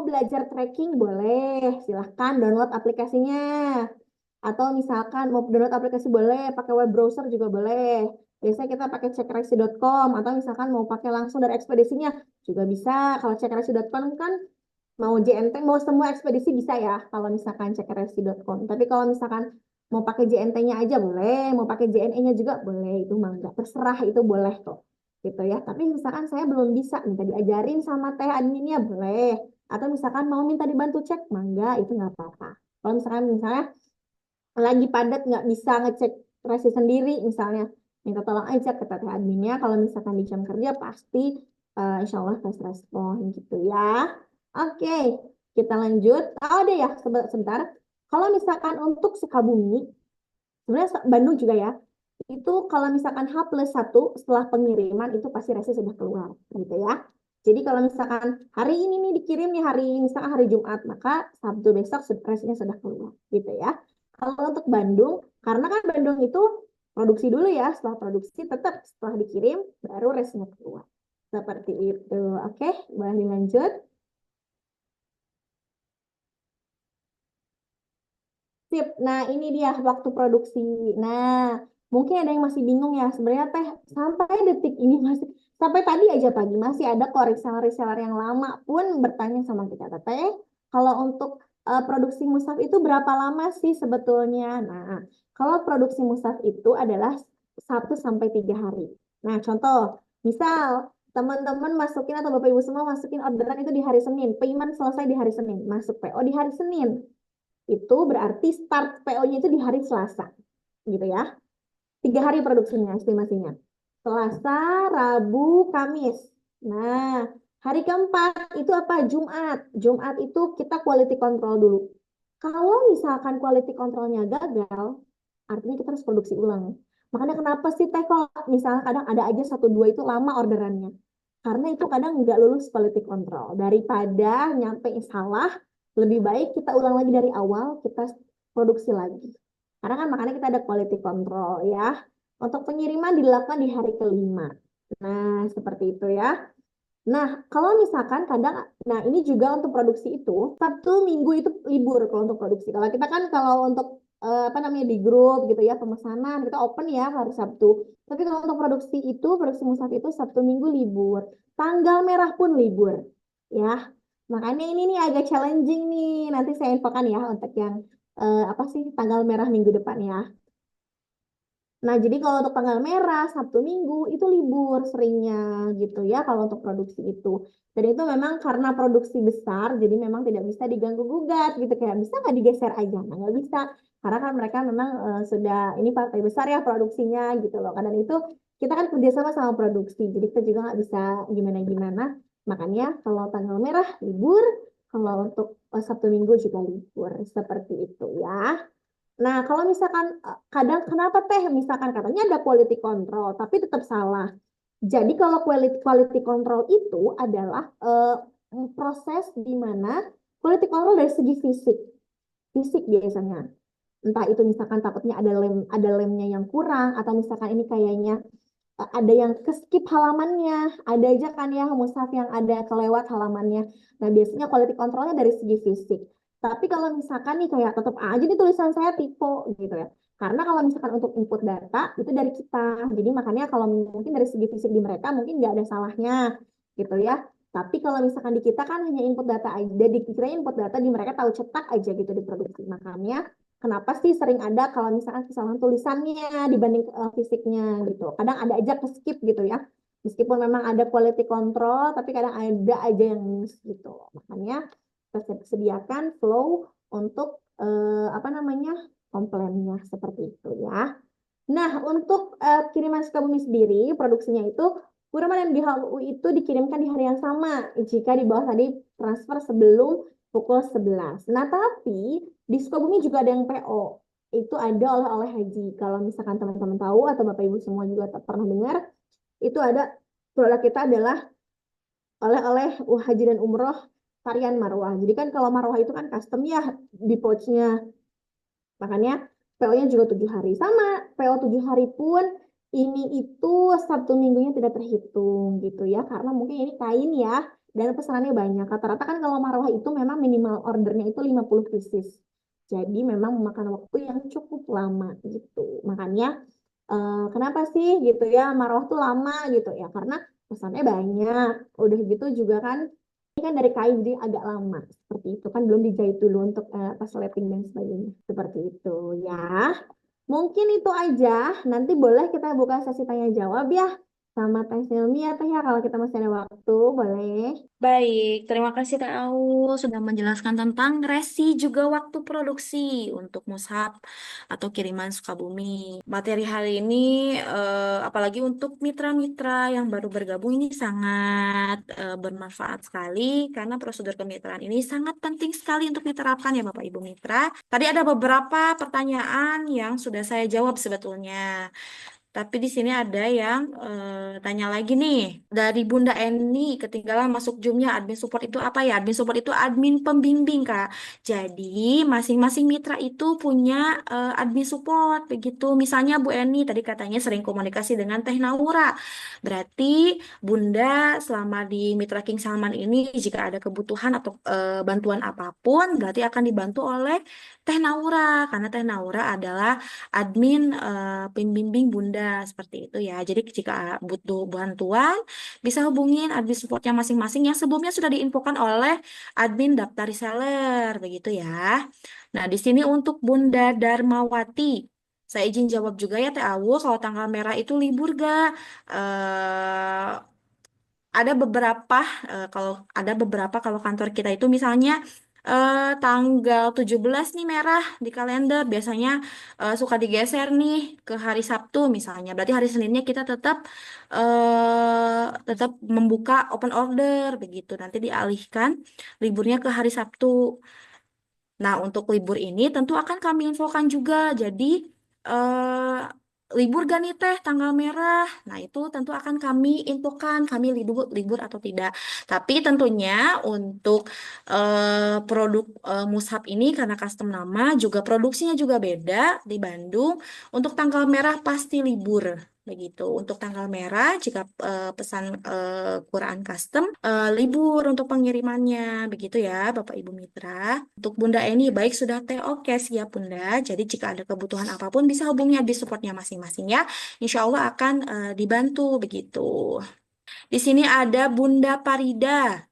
belajar tracking boleh, silahkan download aplikasinya. Atau misalkan mau download aplikasi boleh, pakai web browser juga boleh. Biasanya kita pakai cekresi.com atau misalkan mau pakai langsung dari ekspedisinya juga bisa. Kalau cekresi.com kan mau JNT, mau semua ekspedisi bisa ya kalau misalkan cekresi.com. Tapi kalau misalkan mau pakai JNT-nya aja boleh, mau pakai JNE-nya juga boleh, itu mangga. Terserah itu boleh kok. Gitu ya. Tapi misalkan saya belum bisa, minta diajarin sama teh adminnya boleh. Atau misalkan mau minta dibantu cek, mangga, itu nggak apa-apa. Kalau misalnya lagi padat nggak bisa ngecek resi sendiri misalnya, minta tolong aja ke teteh adminnya. Kalau misalkan di jam kerja pasti insya Allah fast respon gitu ya. Oke, kita lanjut. Oh deh ya, sebentar. Kalau misalkan untuk Sukabumi, sebenarnya Bandung juga ya, itu kalau misalkan H+1 setelah pengiriman itu pasti resi sudah keluar gitu ya. Jadi kalau misalkan hari ini nih dikirim nih misalkan hari Jumat, maka Sabtu besok resinya sudah keluar gitu ya. Kalau untuk Bandung, karena kan Bandung itu produksi dulu ya, setelah produksi tetap setelah dikirim baru resinya keluar. Seperti itu. Oke, boleh dilanjut. Sip. Nah, ini dia waktu produksi. Nah, mungkin ada yang masih bingung ya. Sebenarnya teh sampai detik ini sampai tadi aja pagi masih ada kok reseller-reseller yang lama pun bertanya sama kita, Teteh, kalau untuk produksi mushaf itu berapa lama sih sebetulnya? Nah, kalau produksi mushaf itu adalah 1 sampai 3 hari. Nah, contoh, misal teman-teman masukin atau Bapak Ibu semua masukin orderan itu di hari Senin, payment selesai di hari Senin, masuk PO di hari Senin. Itu berarti start PO-nya itu di hari Selasa, gitu ya. 3 hari produksinya, estimasinya. Selasa, Rabu, Kamis. Nah, hari keempat itu apa? Jumat. Jumat itu kita quality control dulu. Kalau misalkan quality controlnya gagal, artinya kita harus produksi ulang. Makanya kenapa sih teh kalau misalnya kadang ada aja 1-2 itu lama orderannya. Karena itu kadang nggak lulus quality control. Daripada nyampe salah, lebih baik kita ulang lagi dari awal, kita produksi lagi. Karena kan makanya kita ada quality control ya. Untuk pengiriman dilakukan di hari kelima. Nah, seperti itu ya. Nah, kalau misalkan kadang, nah ini juga untuk produksi itu, Sabtu Minggu itu libur kalau untuk produksi. Kalau kita kan kalau untuk apa namanya di grup gitu ya, pemesanan kita open ya hari Sabtu. Tapi kalau untuk produksi itu, produksi mushaf itu Sabtu Minggu libur. Tanggal merah pun libur. Ya, makanya ini nih agak challenging nih. Nanti saya infokan ya untuk yang apa sih tanggal merah minggu depan ya. Nah, jadi kalau untuk tanggal merah, Sabtu Minggu itu libur seringnya gitu ya kalau untuk produksi itu. Dan itu memang karena produksi besar, jadi memang tidak bisa diganggu-gugat gitu. Kayak bisa nggak digeser aja? Nah, nggak bisa. Karena kan mereka memang sudah, ini partai besar ya produksinya gitu loh. Karena itu kita kan kerjasama sama produksi, jadi kita juga nggak bisa gimana-gimana. Makanya kalau tanggal merah libur, kalau untuk Sabtu Minggu juga libur. Seperti itu ya. Nah, kalau misalkan kadang kenapa teh misalkan katanya ada quality control tapi tetap salah. Jadi kalau quality control itu adalah proses di mana quality control dari segi fisik. Fisik biasanya. Entah itu misalkan takutnya ada lemnya yang kurang atau misalkan ini kayaknya ada yang keskip halamannya, ada aja kan ya mushaf yang ada kelewat halamannya. Nah, biasanya quality controlnya dari segi fisik. Tapi kalau misalkan nih kayak tetap aja nih tulisan saya typo gitu ya. Karena kalau misalkan untuk input data itu dari kita. Jadi makanya kalau mungkin dari segi fisik di mereka mungkin nggak ada salahnya gitu ya. Tapi kalau misalkan di kita kan hanya input data aja, dikira input data di mereka tahu cetak aja gitu di produksi. Makanya kenapa sih sering ada kalau misalkan kesalahan tulisannya dibanding fisiknya gitu. Kadang ada aja ke skip gitu ya. Meskipun memang ada quality control, tapi kadang ada aja yang miss gitu. Makanya kita sediakan flow untuk apa namanya komplainnya seperti itu ya. Nah, untuk kiriman Sukabumi sendiri, produksinya itu Kurma dan BHU itu dikirimkan di hari yang sama jika di bawah tadi transfer sebelum pukul 11. Nah, tapi di Sukabumi juga ada yang PO. Itu ada oleh-oleh haji. Kalau misalkan teman-teman tahu atau Bapak Ibu semua juga pernah dengar, itu ada produk kita adalah oleh-oleh haji dan umroh varian marwah. Jadi kan kalau marwah itu kan custom ya di pouchnya. Makanya PO-nya juga 7 hari. Sama, PO 7 hari pun ini itu Sabtu Minggunya tidak terhitung gitu ya. Karena mungkin ini kain ya dan pesanannya banyak. Rata-rata kan kalau marwah itu memang minimal ordernya itu 50 pieces. Jadi memang memakan waktu yang cukup lama gitu. Makanya kenapa sih gitu ya marwah tuh lama gitu ya. Karena pesannya banyak. Udah gitu juga kan ini kan dari kain jadi agak lama seperti itu kan belum dijahit dulu untuk resleting dan sebagainya seperti itu ya. Mungkin itu aja. Nanti boleh kita buka sesi tanya jawab ya. sama Teh Silmi ya Teh ya, kalau kita masih ada waktu, boleh. Baik, terima kasih Teh Aul sudah menjelaskan tentang resi juga waktu produksi untuk mushaf atau kiriman Sukabumi. Materi hari ini, apalagi untuk mitra-mitra yang baru bergabung ini sangat bermanfaat sekali karena prosedur kemitraan ini sangat penting sekali untuk diterapkan ya Bapak Ibu Mitra. Tadi ada beberapa pertanyaan yang sudah saya jawab sebetulnya. Tapi di sini ada yang tanya lagi nih. Dari Bunda Eni, ketinggalan masuk Zoom-nya. Admin support itu apa ya? Admin support itu admin pembimbing, Kak. Jadi, masing-masing mitra itu punya admin support. Begitu. Misalnya Bu Eni, tadi katanya sering komunikasi dengan Teh Naura. Berarti Bunda selama di Mitra King Salman ini, jika ada kebutuhan atau bantuan apapun, berarti akan dibantu oleh Teh Naura. Karena Teh Naura adalah admin pembimbing Bunda seperti itu ya. Jadi jika butuh bantuan bisa hubungin admin supportnya masing-masing yang sebelumnya sudah diinfokan oleh admin daftar reseller begitu ya. Nah, di sini untuk Bunda Darmawati. Saya izin jawab juga ya Teh Awu, kalau tanggal merah itu libur gak? Eh, ada beberapa kalau kantor kita itu misalnya tanggal 17 nih merah di kalender biasanya suka digeser nih ke hari Sabtu misalnya. Berarti hari Seninnya kita tetap membuka open order begitu. Nanti dialihkan liburnya ke hari Sabtu. Nah, untuk libur ini tentu akan kami infokan juga. Jadi, libur gak nih teh tanggal merah? Nah, itu tentu akan kami infokan, kami libur atau tidak. Tapi tentunya untuk produk mushaf ini karena custom nama, juga produksinya juga beda di Bandung. Untuk tanggal merah pasti libur. Begitu. Untuk tanggal merah, jika pesan Quran custom, libur untuk pengirimannya. Begitu ya, Bapak Ibu Mitra. Untuk Bunda Eni, baik sudah teh. Oke, siap Bunda. Jadi jika ada kebutuhan apapun, bisa hubungi di supportnya masing-masing ya. Insya Allah akan dibantu begitu. Di sini ada Bunda Parida.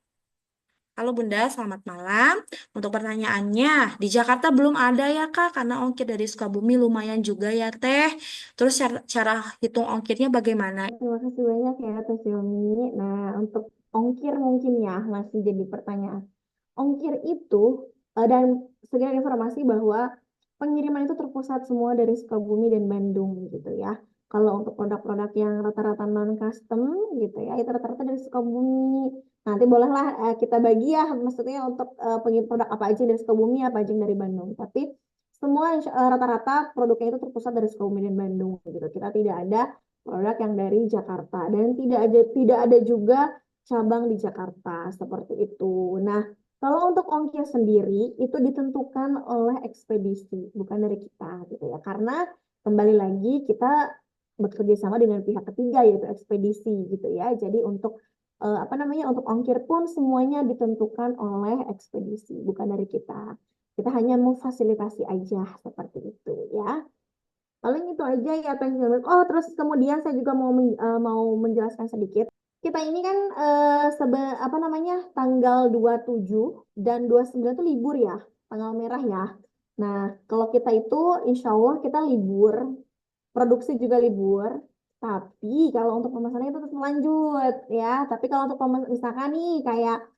Halo Bunda, selamat malam. Untuk pertanyaannya, di Jakarta belum ada ya Kak, karena ongkir dari Sukabumi lumayan juga ya Teh. Terus cara hitung ongkirnya bagaimana? Terima kasih banyak ya Teh Silmi. Nah, untuk ongkir mungkin ya masih jadi pertanyaan. Ongkir itu dan sekedar informasi bahwa pengiriman itu terpusat semua dari Sukabumi dan Bandung gitu ya. Kalau untuk produk-produk yang rata-rata non custom gitu ya, itu rata-rata dari Sukabumi. Nanti bolehlah kita bagi ya, maksudnya untuk pengirim produk apa aja dari Sukabumi, apa aja yang dari Bandung. Tapi semua rata-rata produknya itu terpusat dari Sukabumi dan Bandung gitu. Kita tidak ada produk yang dari Jakarta dan tidak ada juga cabang di Jakarta seperti itu. Nah, kalau untuk ongkir sendiri itu ditentukan oleh ekspedisi, bukan dari kita gitu ya. Karena kembali lagi kita bekerja sama dengan pihak ketiga yaitu ekspedisi gitu ya. Jadi untuk apa namanya untuk ongkir pun semuanya ditentukan oleh ekspedisi, bukan dari kita. Kita hanya memfasilitasi aja seperti itu ya. Paling itu aja ya Teh Zilmi. Oh, terus kemudian saya juga mau menjelaskan sedikit. Kita ini kan apa namanya tanggal 27 dan 29 itu libur ya, tanggal merah ya. Nah, kalau kita itu insya Allah kita libur, produksi juga libur. Tapi kalau untuk pemesanannya itu tetap lanjut ya. Tapi kalau untuk misalkan nih kayak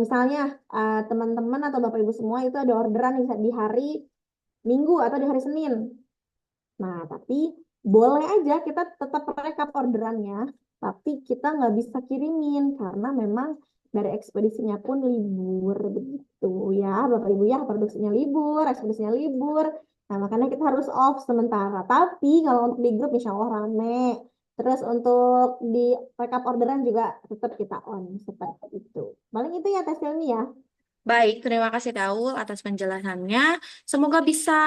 misalnya teman-teman atau Bapak Ibu semua itu ada orderan di hari Minggu atau di hari Senin. Nah, tapi boleh aja kita tetap rekap orderannya, tapi kita nggak bisa kirimin karena memang dari ekspedisinya pun libur begitu ya, Bapak Ibu ya, produksinya libur, ekspedisinya libur. Nah, makanya kita harus off sementara. Tapi kalau untuk di grup insya Allah rame. Terus untuk di rekap orderan juga tetap kita on seperti itu. Paling itu ya Teh Silmi ya. Baik, terima kasih Daul atas penjelasannya. Semoga bisa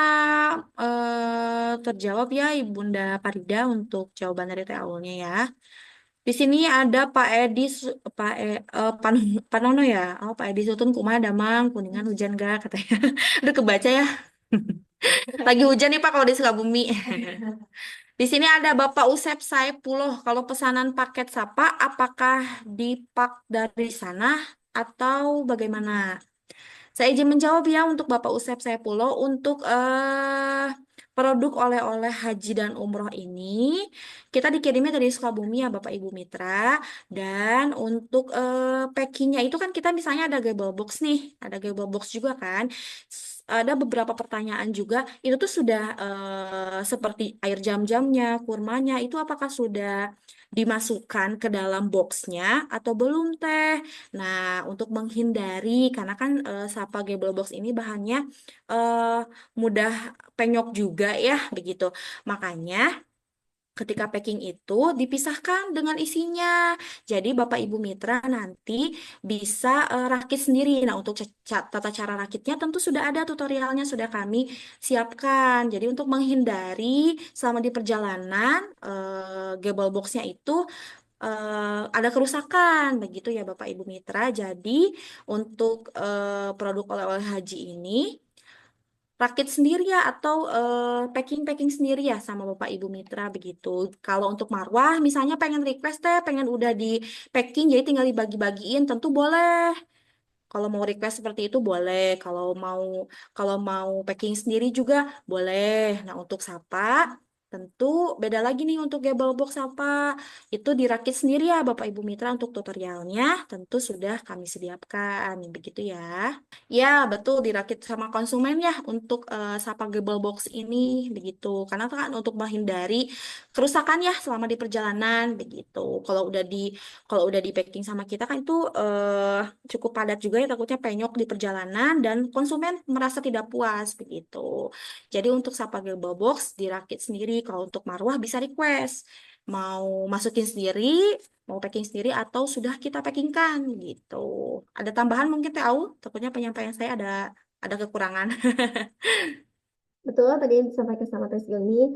terjawab ya Ibunda Parida untuk jawaban dari Daulnya ya. Di sini ada Pak Edi, Panono ya. Oh, Pak Edi Sutun Kumaha Damang, Kuningan hujan gak katanya. Udah kebaca ya. Lagi hujan nih Pak kalau di Sukabumi. Di sini ada Bapak Usep Saipullah. Kalau pesanan paket Sapa, apakah dipak dari sana atau bagaimana? Saya izin menjawab ya untuk Bapak Usep Saipullah untuk produk oleh-oleh haji dan umroh ini kita dikirimnya dari Sukabumi ya Bapak Ibu Mitra. Dan untuk packingnya itu kan kita misalnya ada gable box nih, ada gable box juga kan. Ada beberapa pertanyaan juga, itu tuh sudah seperti air jam-jamnya, kurmanya, itu apakah sudah dimasukkan ke dalam boxnya atau belum teh? Nah, untuk menghindari, karena kan Sapa Gable Box ini bahannya eh, mudah penyok juga ya, begitu. Makanya ketika packing itu dipisahkan dengan isinya. Jadi Bapak Ibu Mitra nanti bisa rakit sendiri. Nah, untuk tata cara rakitnya tentu sudah ada tutorialnya, sudah kami siapkan. Jadi untuk menghindari selama di perjalanan gable boxnya itu ada kerusakan begitu ya Bapak Ibu Mitra. Jadi untuk produk oleh-oleh haji ini rakit sendiri ya atau packing-packing sendiri ya sama Bapak Ibu Mitra begitu. Kalau untuk marwah misalnya pengen request teh, pengen udah di packing jadi tinggal dibagi-bagiin tentu boleh. Kalau mau request seperti itu boleh. Kalau mau packing sendiri juga boleh. Nah, untuk Sapa tentu beda lagi nih untuk gable box Sapa. Itu dirakit sendiri ya Bapak Ibu Mitra untuk tutorialnya tentu sudah kami sediakan. Begitu ya. Ya, betul dirakit sama konsumen ya untuk Sapa Gable Box ini begitu. Karena kan untuk menghindari kerusakan ya selama di perjalanan begitu. Kalau udah di packing sama kita kan itu cukup padat juga ya takutnya penyok di perjalanan dan konsumen merasa tidak puas begitu. Jadi untuk Sapa Gable Box dirakit sendiri. Kalau untuk Marwah bisa request mau masukin sendiri, mau packing sendiri atau sudah kita packingkan gitu. Ada tambahan mungkin Teh Au? Takutnya penyampaian saya ada kekurangan. Betul, tadi yang disampaikan sama Tes Ilmi,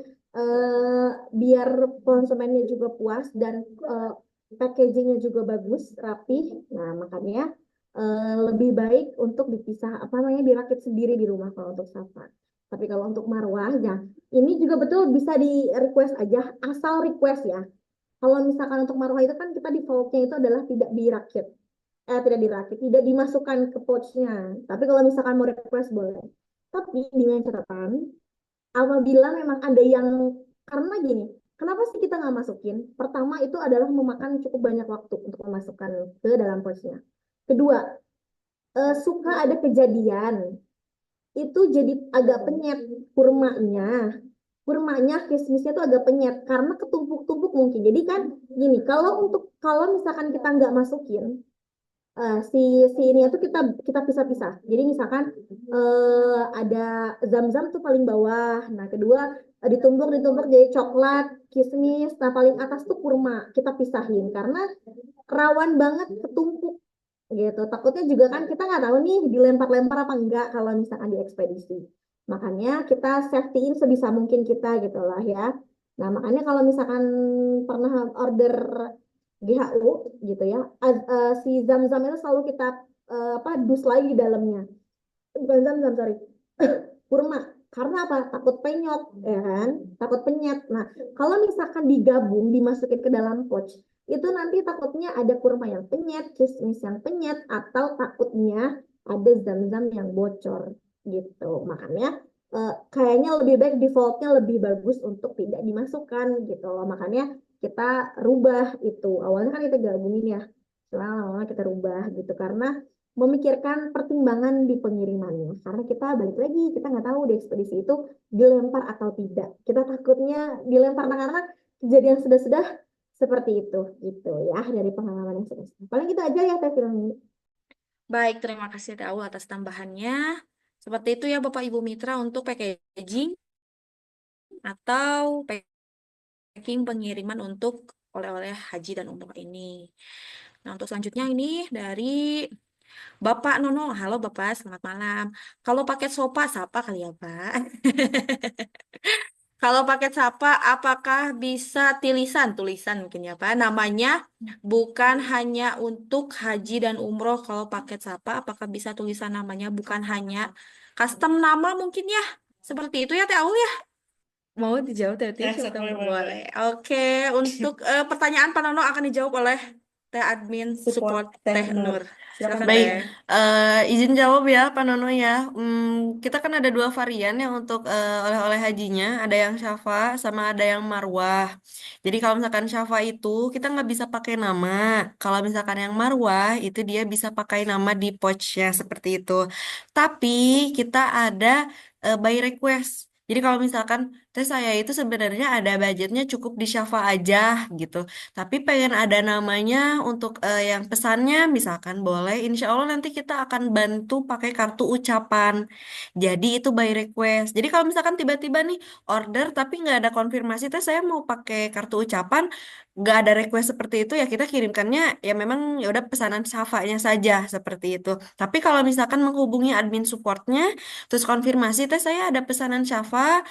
biar konsumennya juga puas dan packagingnya juga bagus, rapi. Nah, makanya lebih baik untuk dipisah, apa namanya, dirakit sendiri di rumah kalau untuk Safa. Tapi kalau untuk Marwah, ya, ini juga betul bisa di request aja, asal request ya. Kalau misalkan untuk Marwah itu kan kita defaultnya itu adalah tidak dirakit, tidak dimasukkan ke pouchnya. Tapi kalau misalkan mau request boleh. Tapi dengan catatan, apabila memang ada yang, karena gini, kenapa sih kita nggak masukin? Pertama itu adalah memakan cukup banyak waktu untuk memasukkan ke dalam pouchnya. Kedua, suka ada kejadian itu jadi agak penyet kurmanya. Kurmanya, kismisnya tuh agak penyet karena ketumpuk-tumpuk mungkin. Jadi kan gini, kalau misalkan kita nggak masukin si si ini tuh kita kita pisah-pisah. Jadi misalkan ada zam-zam tuh paling bawah. Nah, kedua ditumbuk-ditumbuk jadi coklat, kismis. Nah, paling atas tuh kurma. Kita pisahin karena rawan banget ketumpuk gitu. Takutnya juga kan kita nggak tahu nih dilempar-lempar apa enggak kalau misalkan di ekspedisi. Makanya kita safety-in sebisa mungkin kita gitu lah ya. Nah, makanya kalau misalkan pernah order GHU gitu ya, si zam-zam itu selalu kita apa dus lagi di dalamnya. Bukan zam-zam, sorry. Kurma. Karena apa? Takut penyok, ya kan? Takut penyet. Nah, kalau misalkan digabung, dimasukin ke dalam pouch, itu nanti takutnya ada kurma yang penyet, kismis yang penyet, atau takutnya ada zam-zam yang bocor gitu. Makanya kayaknya lebih baik defaultnya lebih bagus untuk tidak dimasukkan gitu loh. Makanya kita rubah itu. Awalnya kan kita gabungin ya, lama-lama kita rubah gitu karena memikirkan pertimbangan di pengirimannya. Karena kita balik lagi, kita nggak tahu di ekspedisi itu dilempar atau tidak. Kita takutnya dilempar karena kejadian sudah-sudah seperti itu gitu ya dari pengalaman yang sudah. Paling gitu aja ya Teh Filmi. Baik, terima kasih Teh Au atas tambahannya. Seperti itu ya Bapak Ibu Mitra untuk packaging atau packing pengiriman untuk oleh-oleh haji dan umroh ini. Nah, untuk selanjutnya ini dari Bapak Nono. Halo Bapak, selamat malam. Kalau paket sopa, sapa kali ya Pak? Kalau paket sapa, apakah bisa tulisan mungkin ya Pak? Namanya bukan hanya untuk haji dan umroh. Kalau paket sapa, apakah bisa tulisan namanya bukan hanya custom nama mungkin ya? Seperti itu ya Teh Au ya? Mau dijawab Teh Tia? Siapa tahu boleh. Oke, untuk pertanyaan Pak Nono akan dijawab oleh Teh Admin Support Support Teh Teh Nur. Nur. Silakan Baik, Teh. izin jawab ya Pak Nono ya. Kita kan ada dua varian ya untuk oleh-oleh hajinya. Ada yang syafa sama ada yang marwah. Jadi kalau misalkan syafa itu kita nggak bisa pakai nama. Kalau misalkan yang marwah itu dia bisa pakai nama di pouchnya seperti itu. Tapi kita ada by request. Jadi kalau misalkan teh saya itu sebenarnya ada budgetnya cukup di syafa aja gitu. Tapi pengen ada namanya untuk yang pesannya misalkan boleh. Insya Allah nanti kita akan bantu pakai kartu ucapan. Jadi itu by request. Jadi kalau misalkan tiba-tiba nih order tapi nggak ada konfirmasi teh saya mau pakai kartu ucapan, nggak ada request seperti itu ya kita kirimkannya ya memang ya udah pesanan syafanya saja seperti itu. Tapi kalau misalkan menghubungi admin supportnya terus konfirmasi teh saya ada pesanan syafa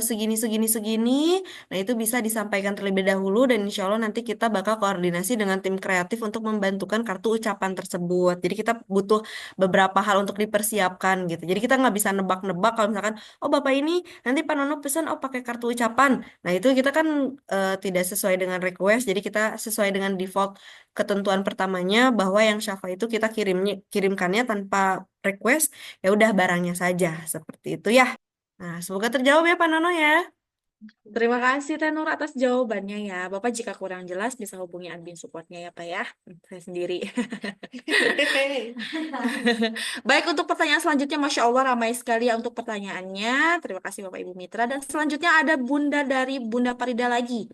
segini segini segini. Nah, itu bisa disampaikan terlebih dahulu dan insya Allah nanti kita bakal koordinasi dengan tim kreatif untuk membantukan kartu ucapan tersebut. Jadi kita butuh beberapa hal untuk dipersiapkan gitu. Jadi kita nggak bisa nebak-nebak kalau misalkan, oh Bapak ini nanti Pak Nono pesan, oh pakai kartu ucapan. Nah, itu kita kan tidak sesuai dengan request. Jadi kita sesuai dengan default ketentuan pertamanya bahwa yang Syafa itu kita kirimkannya tanpa request, ya udah barangnya saja seperti itu ya. Nah, semoga terjawab ya Pak Nono ya. Terima kasih Teh Nur atas jawabannya ya. Bapak jika kurang jelas bisa hubungi admin supportnya ya Pak ya. Saya sendiri. Baik, untuk pertanyaan selanjutnya, Masya Allah ramai sekali ya untuk pertanyaannya. Terima kasih Bapak Ibu Mitra. Dan selanjutnya ada Bunda dari Bunda Parida lagi.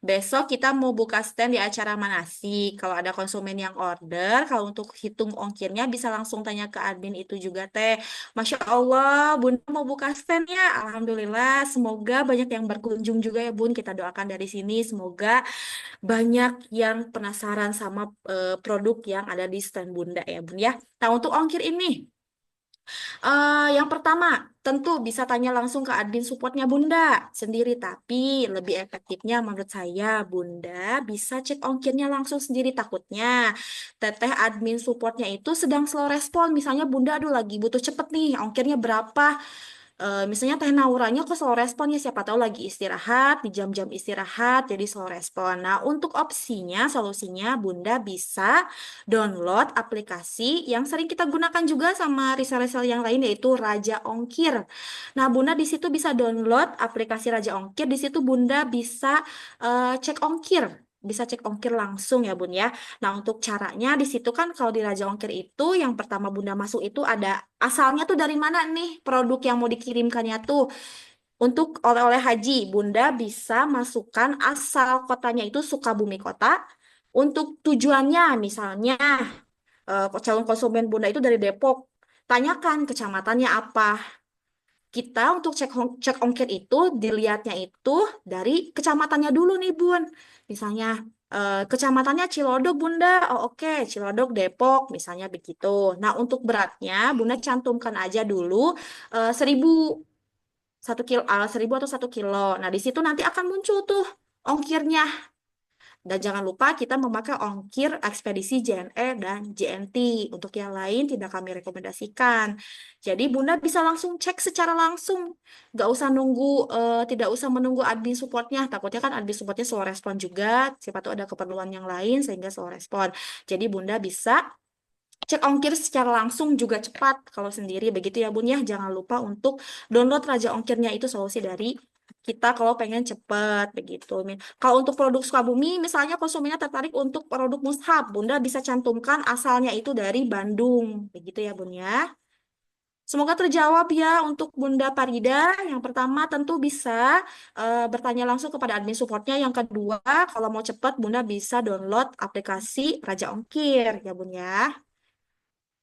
Besok kita mau buka stand di acara manasik. Kalau ada konsumen yang order, kalau untuk hitung ongkirnya bisa langsung tanya ke admin itu juga Teh. Masya Allah, Bunda mau buka stand ya. Alhamdulillah, semoga banyak yang berkunjung juga ya Bun. Kita doakan dari sini, semoga banyak yang penasaran sama produk yang ada di stand Bunda ya Bun ya. Nah, untuk ongkir ini, yang pertama, tentu bisa tanya langsung ke admin supportnya Bunda sendiri, tapi lebih efektifnya menurut saya Bunda bisa cek ongkirnya langsung sendiri. Takutnya teteh admin supportnya itu sedang slow respon. Misalnya Bunda, aduh lagi butuh cepet nih, ongkirnya berapa? Misalnya Teh Nauranya kok slow respon ya, siapa tahu lagi istirahat di jam-jam istirahat jadi slow respon. Nah, untuk opsinya, solusinya Bunda bisa download aplikasi yang sering kita gunakan juga sama reseller-reseller yang lain yaitu Raja Ongkir. Nah, Bunda di situ bisa download aplikasi Raja Ongkir. Di situ Bunda bisa cek ongkir. Bisa cek ongkir langsung ya Bun ya. Nah, untuk caranya di situ kan kalau di Raja Ongkir itu yang pertama Bunda masuk itu ada asalnya tuh dari mana nih produk yang mau dikirimkannya tuh. Untuk oleh-oleh haji, Bunda bisa masukkan asal kotanya itu Sukabumi Kota. Untuk tujuannya misalnya calon konsumen Bunda itu dari Depok. Tanyakan kecamatannya apa. Kita untuk cek ongkir itu dilihatnya itu dari kecamatannya dulu nih Bun. Misalnya kecamatannya Cilodok Bunda. Oh oke, Cilodok Depok misalnya begitu. Nah, untuk beratnya Bunda cantumkan aja dulu 1000 1 kilo, 1000 atau 1 kilo. Nah, di situ nanti akan muncul tuh ongkirnya. Dan jangan lupa kita memakai ongkir ekspedisi JNE dan JNT. Untuk yang lain tidak kami rekomendasikan. Jadi Bunda bisa langsung cek secara langsung. Nggak usah nunggu, tidak usah menunggu admin supportnya. Takutnya kan admin supportnya slow respon juga. Siapa tahu ada keperluan yang lain sehingga slow respon. Jadi Bunda bisa cek ongkir secara langsung juga cepat kalau sendiri begitu ya Bun ya. Jangan lupa untuk download Raja Ongkirnya, itu solusi dari kita kalau pengen cepat begitu. Kalau untuk produk Sukabumi misalnya konsumennya tertarik untuk produk mushaf, Bunda bisa cantumkan asalnya itu dari Bandung begitu ya Bun ya. Semoga terjawab ya untuk Bunda Parida. Yang pertama tentu bisa bertanya langsung kepada admin supportnya. Yang kedua, kalau mau cepat Bunda bisa download aplikasi Raja Ongkir ya Bun ya.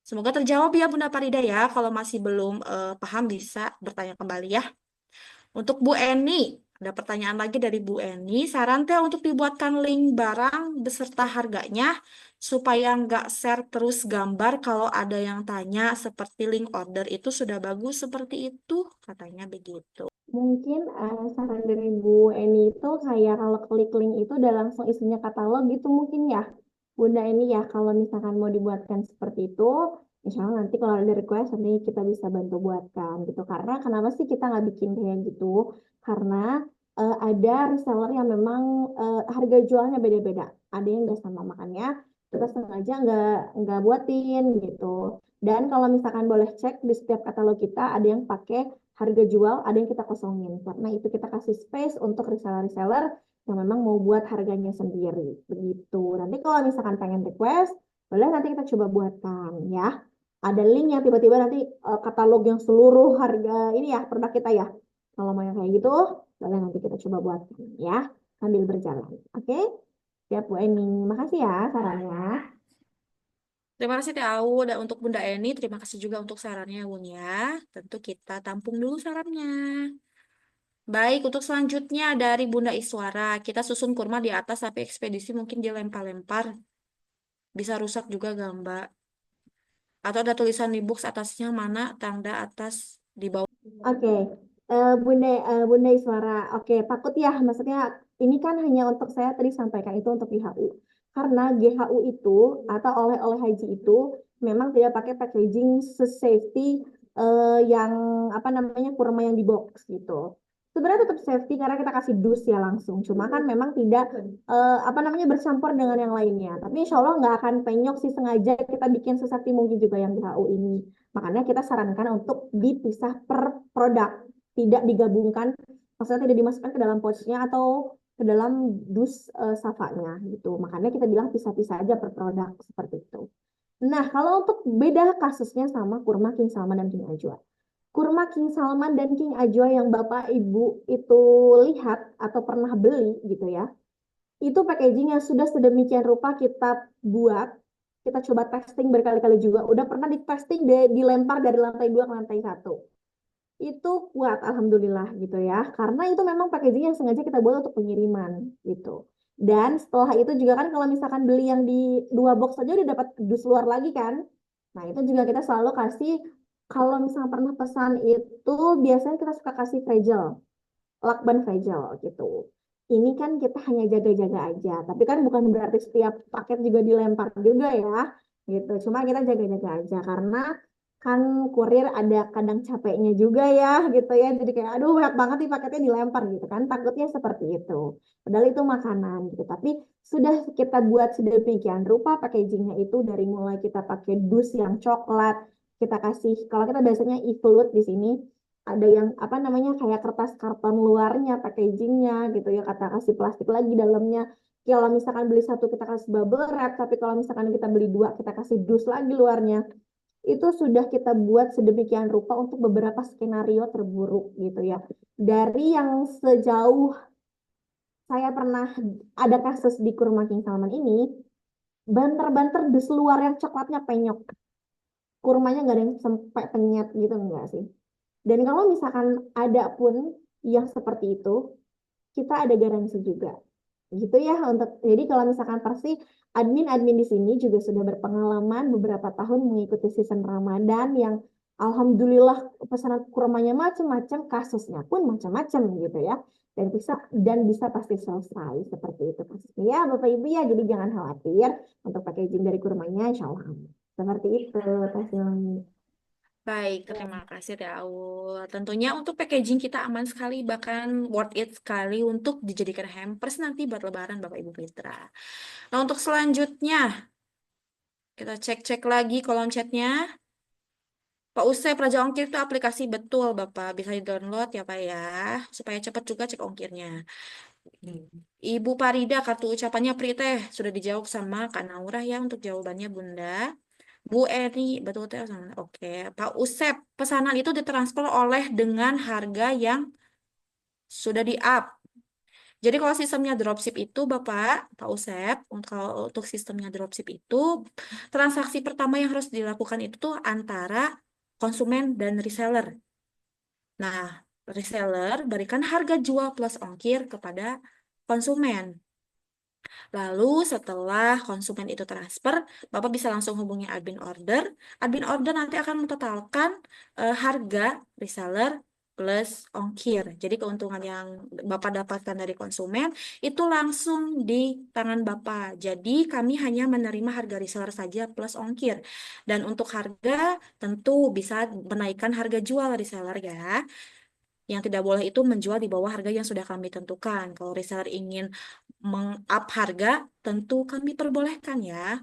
Semoga terjawab ya Bunda Parida ya. Kalau masih belum paham bisa bertanya kembali ya. Untuk Bu Eni, ada pertanyaan lagi dari Bu Eni. Saran teh untuk dibuatkan link barang beserta harganya supaya nggak share terus gambar kalau ada yang tanya seperti link order itu sudah bagus seperti itu, katanya begitu. Mungkin saran dari Bu Eni itu kayak kalau klik link itu udah langsung isinya katalog gitu mungkin ya. Bunda Eni ya, kalau misalkan mau dibuatkan seperti itu, insya Allah nanti kalau ada request nanti kita bisa bantu buatkan gitu. Karena kenapa sih kita nggak bikin kayak gitu? Karena ada reseller yang memang harga jualnya beda-beda. Ada yang nggak sama, makanya kita sengaja nggak buatin gitu. Dan kalau misalkan boleh cek di setiap katalog kita ada yang pakai harga jual, ada yang kita kosongin. Karena itu kita kasih space untuk reseller-reseller yang memang mau buat harganya sendiri. Begitu. Nanti kalau misalkan pengen request, boleh nanti kita coba buatkan ya. Ada link yang tiba-tiba nanti katalog yang seluruh harga ini ya produk kita ya. Kalau mau yang kayak gitu, boleh nanti kita coba buatkan ya sambil berjalan. Oke? Siap Bu Eni. Makasih ya sarannya. Terima kasih Teh Au. Dan untuk Bunda Eni, terima kasih juga untuk sarannya Bun ya. Tentu kita tampung dulu sarannya. Baik, untuk selanjutnya dari Bunda Iswara, kita susun kurma di atas sampai ekspedisi mungkin dilempar-lempar. Bisa rusak juga gak Mbak? Atau ada tulisan di box atasnya mana tanda atas di bawah. Oke, Bunda Iswara. Oke, takut ya, maksudnya ini kan hanya untuk saya tadi sampaikan itu untuk GHU. Karena GHU itu atau oleh-oleh haji itu memang tidak pakai packaging safety yang apa namanya kurma yang di box gitu. Sebenarnya tetap safety karena kita kasih dus ya langsung. Cuma kan memang tidak apa namanya bercampur dengan yang lainnya. Tapi insya Allah nggak akan penyok sih, sengaja kita bikin sesafety mungkin juga yang GHU ini. Makanya kita sarankan untuk dipisah per produk, tidak digabungkan, maksudnya tidak dimasukkan ke dalam pouchnya atau ke dalam dus safanya gitu. Makanya kita bilang pisah-pisah aja per produk seperti itu. Nah, kalau untuk beda kasusnya sama kurma King Salman dan King Ajwa. Kurma King Salman dan King Ajwa yang Bapak Ibu itu lihat atau pernah beli gitu ya, itu packagingnya sudah sedemikian rupa kita buat, kita coba testing berkali-kali juga, udah pernah di testing dilempar dari lantai 2 ke lantai 1. Itu kuat alhamdulillah gitu ya, karena itu memang packaging yang sengaja kita buat untuk pengiriman gitu. Dan setelah itu juga kan kalau misalkan beli yang di 2 box saja udah dapat dus luar lagi kan. Nah itu juga kita selalu kasih, kalau misalnya pernah pesan itu biasanya kita suka kasih fragile, lakban fragile gitu. Ini kan kita hanya jaga-jaga aja, tapi kan bukan berarti setiap paket juga dilempar juga ya, gitu. Cuma kita jaga-jaga aja karena kan kurir ada kadang capeknya juga ya, gitu ya. Jadi kayak aduh banyak banget nih paketnya dilempar gitu kan, takutnya seperti itu. Padahal itu makanan gitu, tapi sudah kita buat sedemikian rupa packagingnya itu dari mulai kita pakai dus yang coklat, kita kasih, kalau kita biasanya e-float di sini ada yang apa namanya kayak kertas karton luarnya packagingnya gitu ya, kata kasih plastik lagi dalamnya. Kalau misalkan beli satu kita kasih bubble wrap, tapi kalau misalkan kita beli 2 kita kasih dus lagi luarnya. Itu sudah kita buat sedemikian rupa untuk beberapa skenario terburuk gitu ya. Dari yang sejauh saya pernah ada kasus di Kurma King Salman ini, banter-banter dus luar yang coklatnya penyok, kurmanya nggak ada yang sampai penyet gitu enggak sih. Dan kalau misalkan ada pun yang seperti itu, kita ada garansi juga. Gitu ya untuk, jadi kalau misalkan pasti admin-admin di sini juga sudah berpengalaman beberapa tahun mengikuti season Ramadan yang alhamdulillah pesanan kurmanya macam-macam, kasusnya pun macam-macam gitu ya. Dan bisa pasti selesai seperti itu kasusnya ya Bapak Ibu ya. Jadi jangan khawatir untuk packaging dari kurmanya, insya Allah aman. Seperti itu, Teh Silmi. Baik, terima kasih Teh Aul. Tentunya untuk packaging kita aman sekali, bahkan worth it sekali untuk dijadikan hampers nanti buat Lebaran Bapak Ibu Mitra. Nah, untuk selanjutnya, kita cek-cek lagi kolom chatnya. Pak Usep, Raja Ongkir itu aplikasi betul Bapak, bisa di-download ya Pak ya, supaya cepat juga cek ongkirnya. Ibu Parida, kartu ucapannya Pri Teh, sudah dijawab sama Kak Naurah ya untuk jawabannya Bunda. Bu Eri, betul Teh. Oke, Pak Usep, pesanan itu ditransfer oleh dengan harga yang sudah di-up. Jadi kalau sistemnya dropship itu Bapak, Pak Usep, kalau untuk sistemnya dropship itu, transaksi pertama yang harus dilakukan itu tuh antara konsumen dan reseller. Nah, reseller berikan harga jual plus ongkir kepada konsumen. Lalu setelah konsumen itu transfer, Bapak bisa langsung hubungi admin order. Admin order nanti akan mentotalkan harga reseller plus ongkir. Jadi keuntungan yang Bapak dapatkan dari konsumen itu langsung di tangan Bapak. Jadi kami hanya menerima harga reseller saja plus ongkir. Dan untuk harga tentu bisa menaikkan harga jual reseller ya. Yang tidak boleh itu menjual di bawah harga yang sudah kami tentukan. Kalau reseller ingin meng-up harga, tentu kami perbolehkan ya.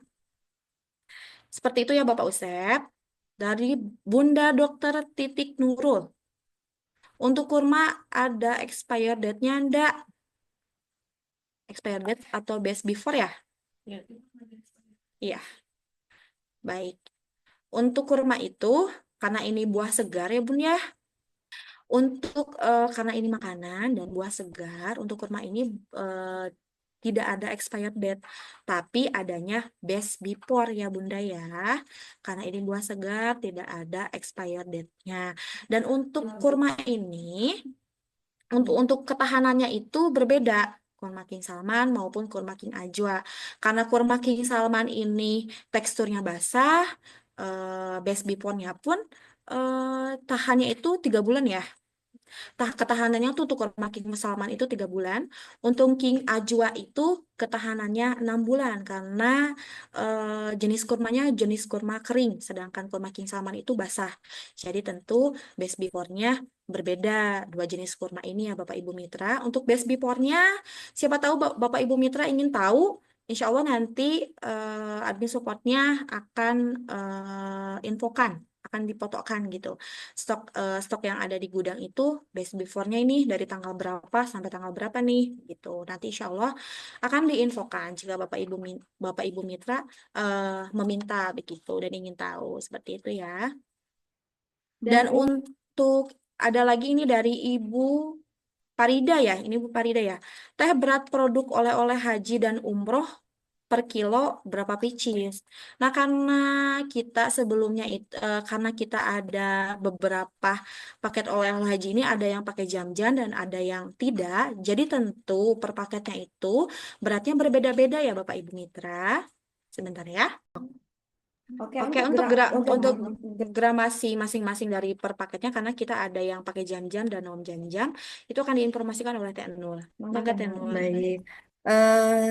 Seperti itu ya Bapak Usep. Dari Bunda Dokter Titik Nurul. Untuk kurma ada expired date-nya enggak? Expired date atau best before ya? Iya, baik. Untuk kurma itu, karena ini buah segar ya Bun ya. Karena ini makanan dan buah segar, untuk kurma ini tidak ada expired date, tapi adanya best before ya Bunda ya. Karena ini buah segar, tidak ada expired date-nya. Dan untuk kurma ini, untuk ketahanannya itu berbeda. Kurma King Salman maupun kurma King Ajwa. Karena kurma King Salman ini teksturnya basah, best before-nya pun tahannya itu 3 bulan ya. Ketahanannya tuh untuk kurma King Salman itu 3 bulan. Untuk King Ajwa itu ketahanannya 6 bulan karena jenis kurmanya jenis kurma kering, sedangkan kurma King Salman itu basah. Jadi tentu best before-nya berbeda dua jenis kurma ini ya Bapak Ibu Mitra. Untuk best before-nya, siapa tahu Bapak Ibu Mitra ingin tahu, insya Allah nanti admin support-nya akan infokan, akan dipotokkan gitu. Stok yang ada di gudang itu best before-nya ini dari tanggal berapa sampai tanggal berapa nih gitu. Nanti insya Allah akan diinfokan jika Bapak Ibu Mitra meminta begitu dan ingin tahu seperti itu ya. Dan untuk ada lagi ini dari Ibu Parida ya, ini Bu Parida ya. Teh berat produk oleh-oleh haji dan umroh per kilo berapa pieces. Nah, karena kita sebelumnya karena kita ada beberapa paket oleh-oleh haji ini, ada yang pakai jam-jam dan ada yang tidak. Jadi tentu per paketnya itu beratnya berbeda-beda ya Bapak Ibu Mitra. Sebentar ya. Oke, Oke, untuk gramasi masing-masing dari per paketnya, karena kita ada yang pakai jam-jam dan non jam-jam, itu akan diinformasikan oleh Teh Nur. Mangga Teh Nur. Baik.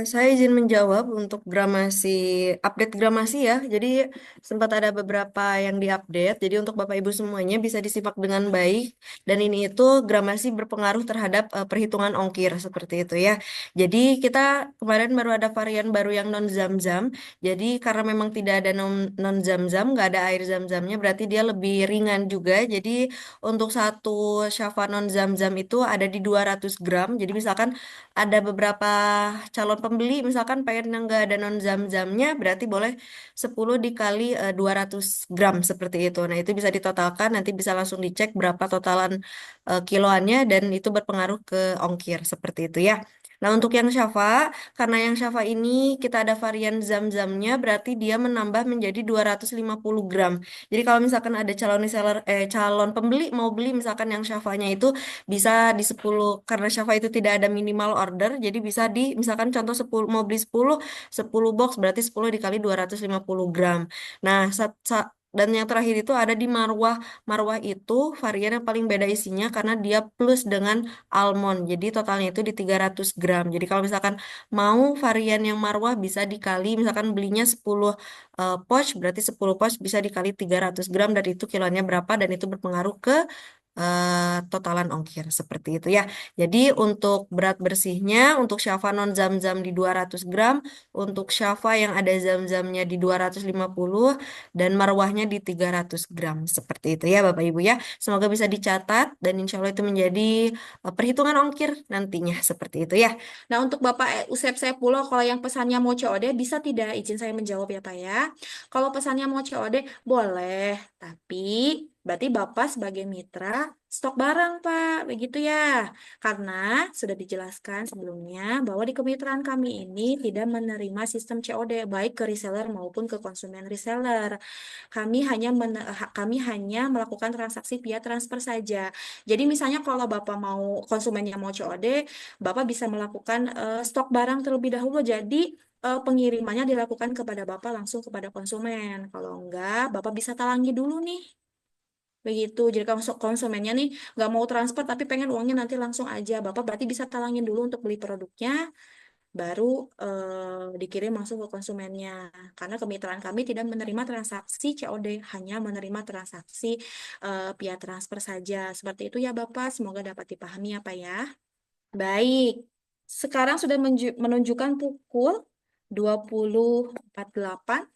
Saya izin menjawab untuk gramasi, update gramasi ya. Jadi sempat ada beberapa yang diupdate. Jadi untuk Bapak Ibu semuanya bisa disimak dengan baik. Dan ini itu gramasi berpengaruh terhadap perhitungan ongkir seperti itu ya. Jadi kita kemarin baru ada varian baru yang non zam-zam. Jadi karena memang tidak ada non zam-zam, nggak ada air zam-zamnya, berarti dia lebih ringan juga. Jadi untuk satu shafa non zam-zam itu ada di 200 gram. Jadi misalkan ada beberapa calon pembeli misalkan pengen yang nggak ada non zam-zamnya, berarti boleh 10 dikali 200 gram seperti itu. Nah, itu bisa ditotalkan, nanti bisa langsung dicek berapa totalan kiloannya dan itu berpengaruh ke ongkir seperti itu ya. Nah, untuk yang Shafa, karena yang Shafa ini kita ada varian zam-zamnya, berarti dia menambah menjadi 250 gram. Jadi kalau misalkan ada calon pembeli mau beli misalkan yang Shafanya itu bisa di 10, karena Shafa itu tidak ada minimal order, jadi bisa di misalkan contoh 10 mau beli 10 box berarti 10 dikali 250 gram. Nah, dan yang terakhir itu ada di Marwah. Marwah itu varian yang paling beda isinya karena dia plus dengan almond. Jadi totalnya itu di 300 gram. Jadi kalau misalkan mau varian yang Marwah bisa dikali, misalkan belinya 10 pouch, berarti 10 pouch bisa dikali 300 gram dan itu kilonya berapa dan itu berpengaruh ke totalan ongkir seperti itu ya. Jadi untuk berat bersihnya untuk Shafa non zam-zam di 200 gram, untuk Shafa yang ada zam-zamnya di 250 dan marwahnya di 300 gram seperti itu ya Bapak Ibu ya. Semoga bisa dicatat dan insya Allah itu menjadi perhitungan ongkir nantinya seperti itu ya. Nah, untuk Bapak Usep Sepuluh, kalau yang pesannya mau COD, bisa tidak izin saya menjawab ya Pak ya? Kalau pesannya mau COD, boleh. Tapi berarti Bapak sebagai mitra stok barang Pak, begitu ya. Karena sudah dijelaskan sebelumnya bahwa di kemitraan kami ini tidak menerima sistem COD, baik ke reseller maupun ke konsumen reseller. Kami hanya melakukan transaksi via transfer saja. Jadi misalnya kalau Bapak mau konsumennya mau COD, Bapak bisa melakukan stok barang terlebih dahulu. Jadi pengirimannya dilakukan kepada Bapak langsung kepada konsumen. Kalau enggak, Bapak bisa talangi dulu nih. Begitu. Jadi kalau konsumennya nih nggak mau transfer tapi pengen uangnya nanti langsung aja, Bapak berarti bisa talangin dulu untuk beli produknya, baru dikirim langsung ke konsumennya. Karena kemitraan kami tidak menerima transaksi COD, hanya menerima transaksi via transfer saja. Seperti itu ya Bapak. Semoga dapat dipahami ya Pak ya. Baik, sekarang sudah menunjukkan pukul 20.48.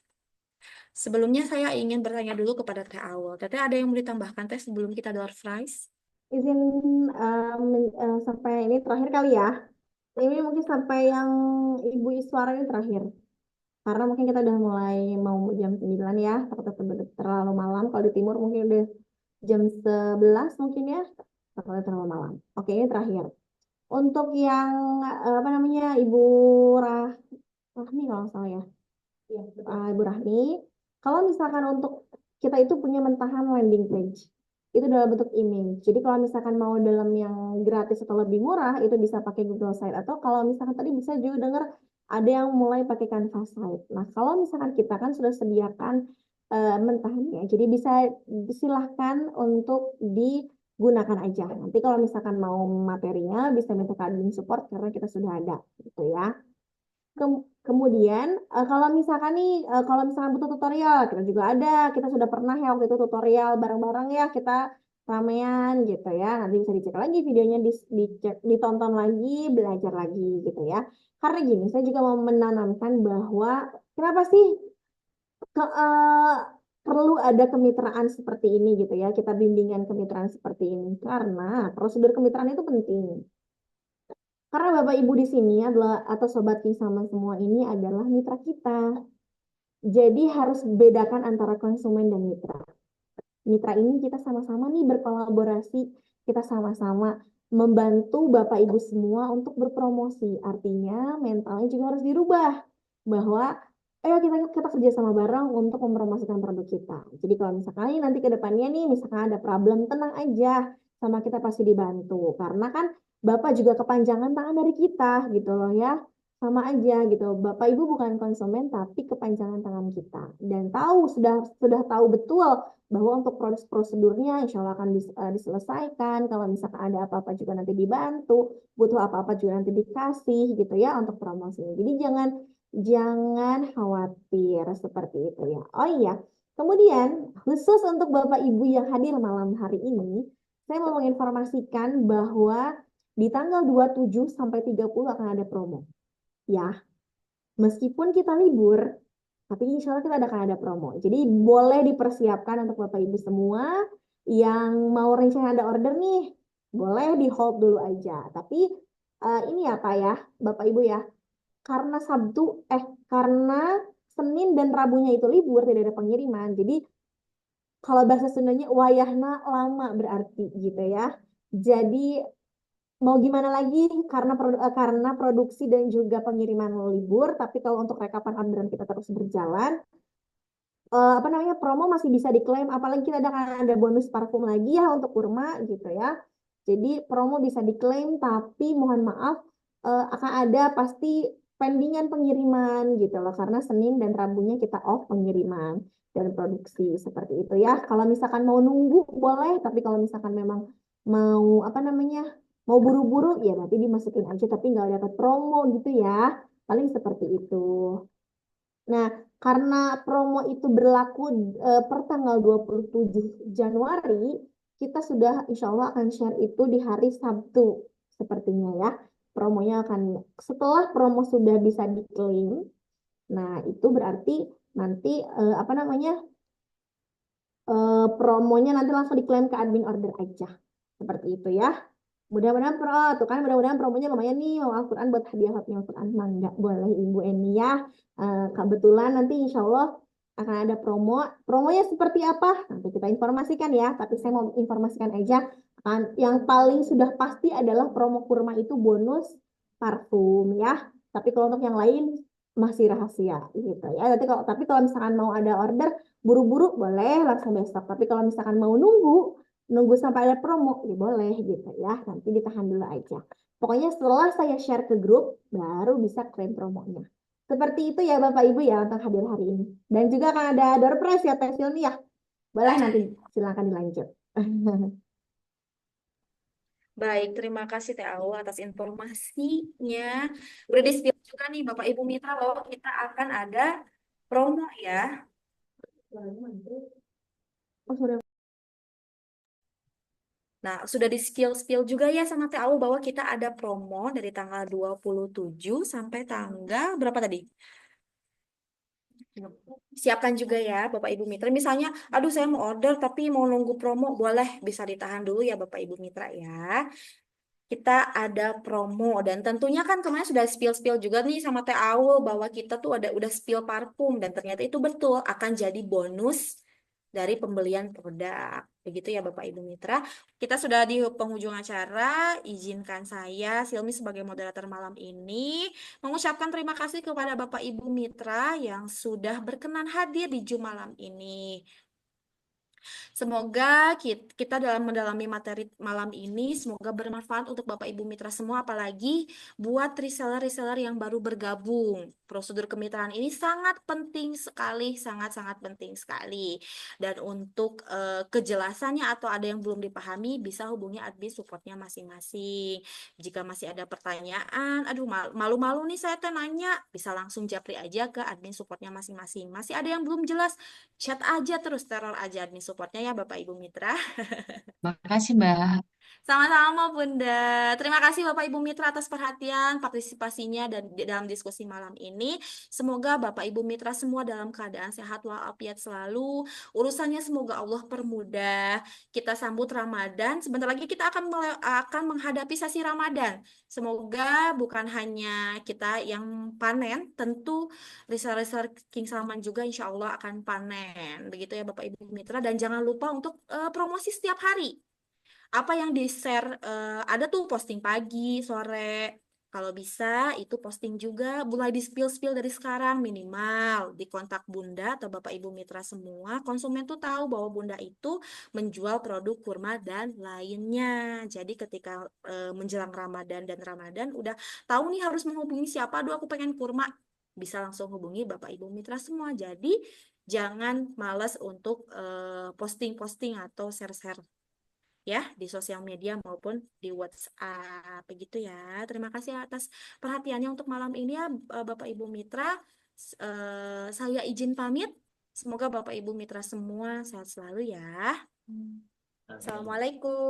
Sebelumnya saya ingin bertanya dulu kepada Teh Awal. Teteh ada yang mau ditambahkan Teh sebelum kita door prize? Izin sampai ini terakhir kali ya. Ini mungkin sampai yang Ibu Iswara ini terakhir. Karena mungkin kita udah mulai mau jam 9 ya. Takutnya terlalu malam. Kalau di timur mungkin udah jam 11 mungkin ya. Takutnya terlalu malam. Oke, ini terakhir. Untuk yang apa namanya Ibu Rahmi kalau nggak salah ya. Iya, betul. Ibu Rahmi, kalau misalkan untuk kita itu punya mentahan landing page, itu dalam bentuk image. Jadi kalau misalkan mau dalam yang gratis atau lebih murah, itu bisa pakai Google Site. Atau kalau misalkan tadi bisa juga dengar ada yang mulai pakai Canva Site. Nah, kalau misalkan kita kan sudah sediakan mentahannya, jadi bisa silahkan untuk digunakan aja. Nanti kalau misalkan mau materinya, bisa minta ke admin support karena kita sudah ada, gitu ya. Kemudian kalau misalkan nih kalau misalkan butuh tutorial kita juga ada, kita sudah pernah ya waktu itu tutorial bareng-bareng ya, kita ramean gitu ya, nanti bisa dicek lagi videonya, dicek, ditonton lagi, belajar lagi gitu ya. Karena gini, saya juga mau menanamkan bahwa kenapa sih perlu ada kemitraan seperti ini gitu ya, kita bimbingan kemitraan seperti ini karena prosedur kemitraan itu penting. Karena Bapak Ibu di sini adalah atau Sobat King sama semua ini adalah mitra kita. Jadi harus bedakan antara konsumen dan mitra. Mitra ini kita sama-sama nih berkolaborasi, kita sama-sama membantu Bapak Ibu semua untuk berpromosi. Artinya mentalnya juga harus dirubah bahwa ayo kita kerja sama bareng untuk mempromosikan produk kita. Jadi kalau misalkan nanti ke depannya nih misalkan ada problem, tenang aja, sama kita pasti dibantu. Karena kan Bapak juga kepanjangan tangan dari kita gitu loh ya. Sama aja gitu. Bapak Ibu bukan konsumen tapi kepanjangan tangan kita. Dan sudah tahu betul bahwa untuk proses prosedurnya insya Allah akan diselesaikan. Kalau misalkan ada apa-apa juga nanti dibantu, butuh apa-apa juga nanti dikasih gitu ya untuk promosinya. Jadi jangan khawatir seperti itu ya. Oh iya, kemudian khusus untuk Bapak Ibu yang hadir malam hari ini, saya mau menginformasikan bahwa di tanggal 27 sampai 30 akan ada promo. Ya, meskipun kita libur, tapi insya Allah kita akan ada promo. Jadi boleh dipersiapkan untuk Bapak Ibu semua yang mau rencana ada order nih, boleh di hold dulu aja. Tapi ini ya Pak ya, Bapak Ibu ya, karena karena Senin dan Rabunya itu libur, tidak ada pengiriman. Jadi kalau bahasa Sundanya wayahna lama berarti gitu ya. Jadi mau gimana lagi karena produksi dan juga pengiriman libur, tapi kalau untuk rekapan orderan kita terus berjalan, apa namanya promo masih bisa diklaim, apalagi kita ada bonus parfum lagi ya untuk kurma gitu ya. Jadi promo bisa diklaim, tapi mohon maaf akan ada pasti pendingan pengiriman gitu loh, karena Senin dan Rabunya kita off pengiriman dan produksi seperti itu ya. Kalau misalkan mau nunggu boleh, tapi kalau misalkan memang mau apa namanya mau buru-buru ya nanti dimasukin aja tapi nggak dapat promo gitu ya. Paling seperti itu. Nah, karena promo itu berlaku per tanggal 27 Januari, kita sudah insya Allah akan share itu di hari Sabtu sepertinya ya. Promonya akan setelah promo sudah bisa diklaim. Nah, itu berarti nanti apa namanya promonya nanti langsung diklaim ke admin order aja. Seperti itu ya. Mudah-mudahan tuh kan mudah-mudahan promonya lumayan nih, mau Al-Quran buat hadiah Hotmail Al-Quran mangga boleh Ibu Eni ya. Kebetulan nanti insya Allah akan ada promonya seperti apa nanti kita informasikan ya, tapi saya mau informasikan aja yang paling sudah pasti adalah promo kurma itu bonus parfum ya, tapi kalau untuk yang lain masih rahasia gitu ya. Tapi kalau misalkan mau ada order buru-buru boleh langsung besok, tapi kalau misalkan mau nunggu sampai ada promo ya boleh gitu ya, nanti ditahan dulu aja. Pokoknya setelah saya share ke grup baru bisa klaim promonya. Seperti itu ya Bapak Ibu ya untuk hadir hari ini. Dan juga akan ada door prize ya Teh Silmi ya. Boleh nanti silakan dilanjut. Baik, terima kasih Teh Aul atas informasinya. Berdiskusi juga nih Bapak Ibu Mitra bahwa kita akan ada promo ya. Oh, sudah. Nah, sudah di spill juga ya sama Teh Aul bahwa kita ada promo dari tanggal 27 sampai tanggal berapa tadi? Siapkan juga ya Bapak Ibu Mitra. Misalnya, aduh saya mau order tapi mau nunggu promo, boleh bisa ditahan dulu ya Bapak Ibu Mitra ya. Kita ada promo dan tentunya kan kemarin sudah spill-spill juga nih sama Teh Aul bahwa kita tuh udah spill parfum dan ternyata itu betul akan jadi bonus dari pembelian produk. Begitu ya Bapak Ibu Mitra. Kita sudah di penghujung acara. Izinkan saya Silmi sebagai moderator malam ini mengucapkan terima kasih kepada Bapak Ibu Mitra yang sudah berkenan hadir di Zoom malam ini. Semoga kita dalam mendalami materi malam ini semoga bermanfaat untuk Bapak Ibu Mitra semua, apalagi buat reseller-reseller yang baru bergabung. Prosedur kemitraan ini sangat penting sekali, sangat-sangat penting sekali. Dan untuk kejelasannya atau ada yang belum dipahami, bisa hubungi admin supportnya masing-masing. Jika masih ada pertanyaan, aduh malu-malu nih saya nanya, bisa langsung japri aja ke admin supportnya masing-masing. Masih ada yang belum jelas, chat aja terus, teror aja admin supportnya ya Bapak Ibu Mitra. Makasih, Mbak. Sama-sama Bunda. Terima kasih Bapak Ibu Mitra atas perhatian, partisipasinya dan dalam diskusi malam ini. Semoga Bapak Ibu Mitra semua dalam keadaan sehat walafiat selalu. Urusannya semoga Allah permudah. Kita sambut Ramadan. Sebentar lagi kita akan menghadapi sesi Ramadan. Semoga bukan hanya kita yang panen, tentu reseller-reseller King Salman juga insya Allah akan panen. Begitu ya Bapak Ibu Mitra. Dan jangan lupa untuk promosi setiap hari. Apa yang di-share, ada tuh posting pagi, sore. Kalau bisa itu posting juga, mulai di spill-spill dari sekarang minimal di kontak Bunda atau Bapak Ibu Mitra semua. Konsumen tuh tahu bahwa Bunda itu menjual produk kurma dan lainnya. Jadi ketika menjelang Ramadan dan Ramadan udah tahu nih harus menghubungi siapa, aduh aku pengen kurma. Bisa langsung hubungi Bapak Ibu Mitra semua. Jadi jangan malas untuk posting-posting atau share-share ya di sosial media maupun di WhatsApp begitu ya. Terima kasih atas perhatiannya untuk malam ini ya Bapak Ibu Mitra. Saya izin pamit. Semoga Bapak Ibu Mitra semua sehat selalu ya. Assalamualaikum.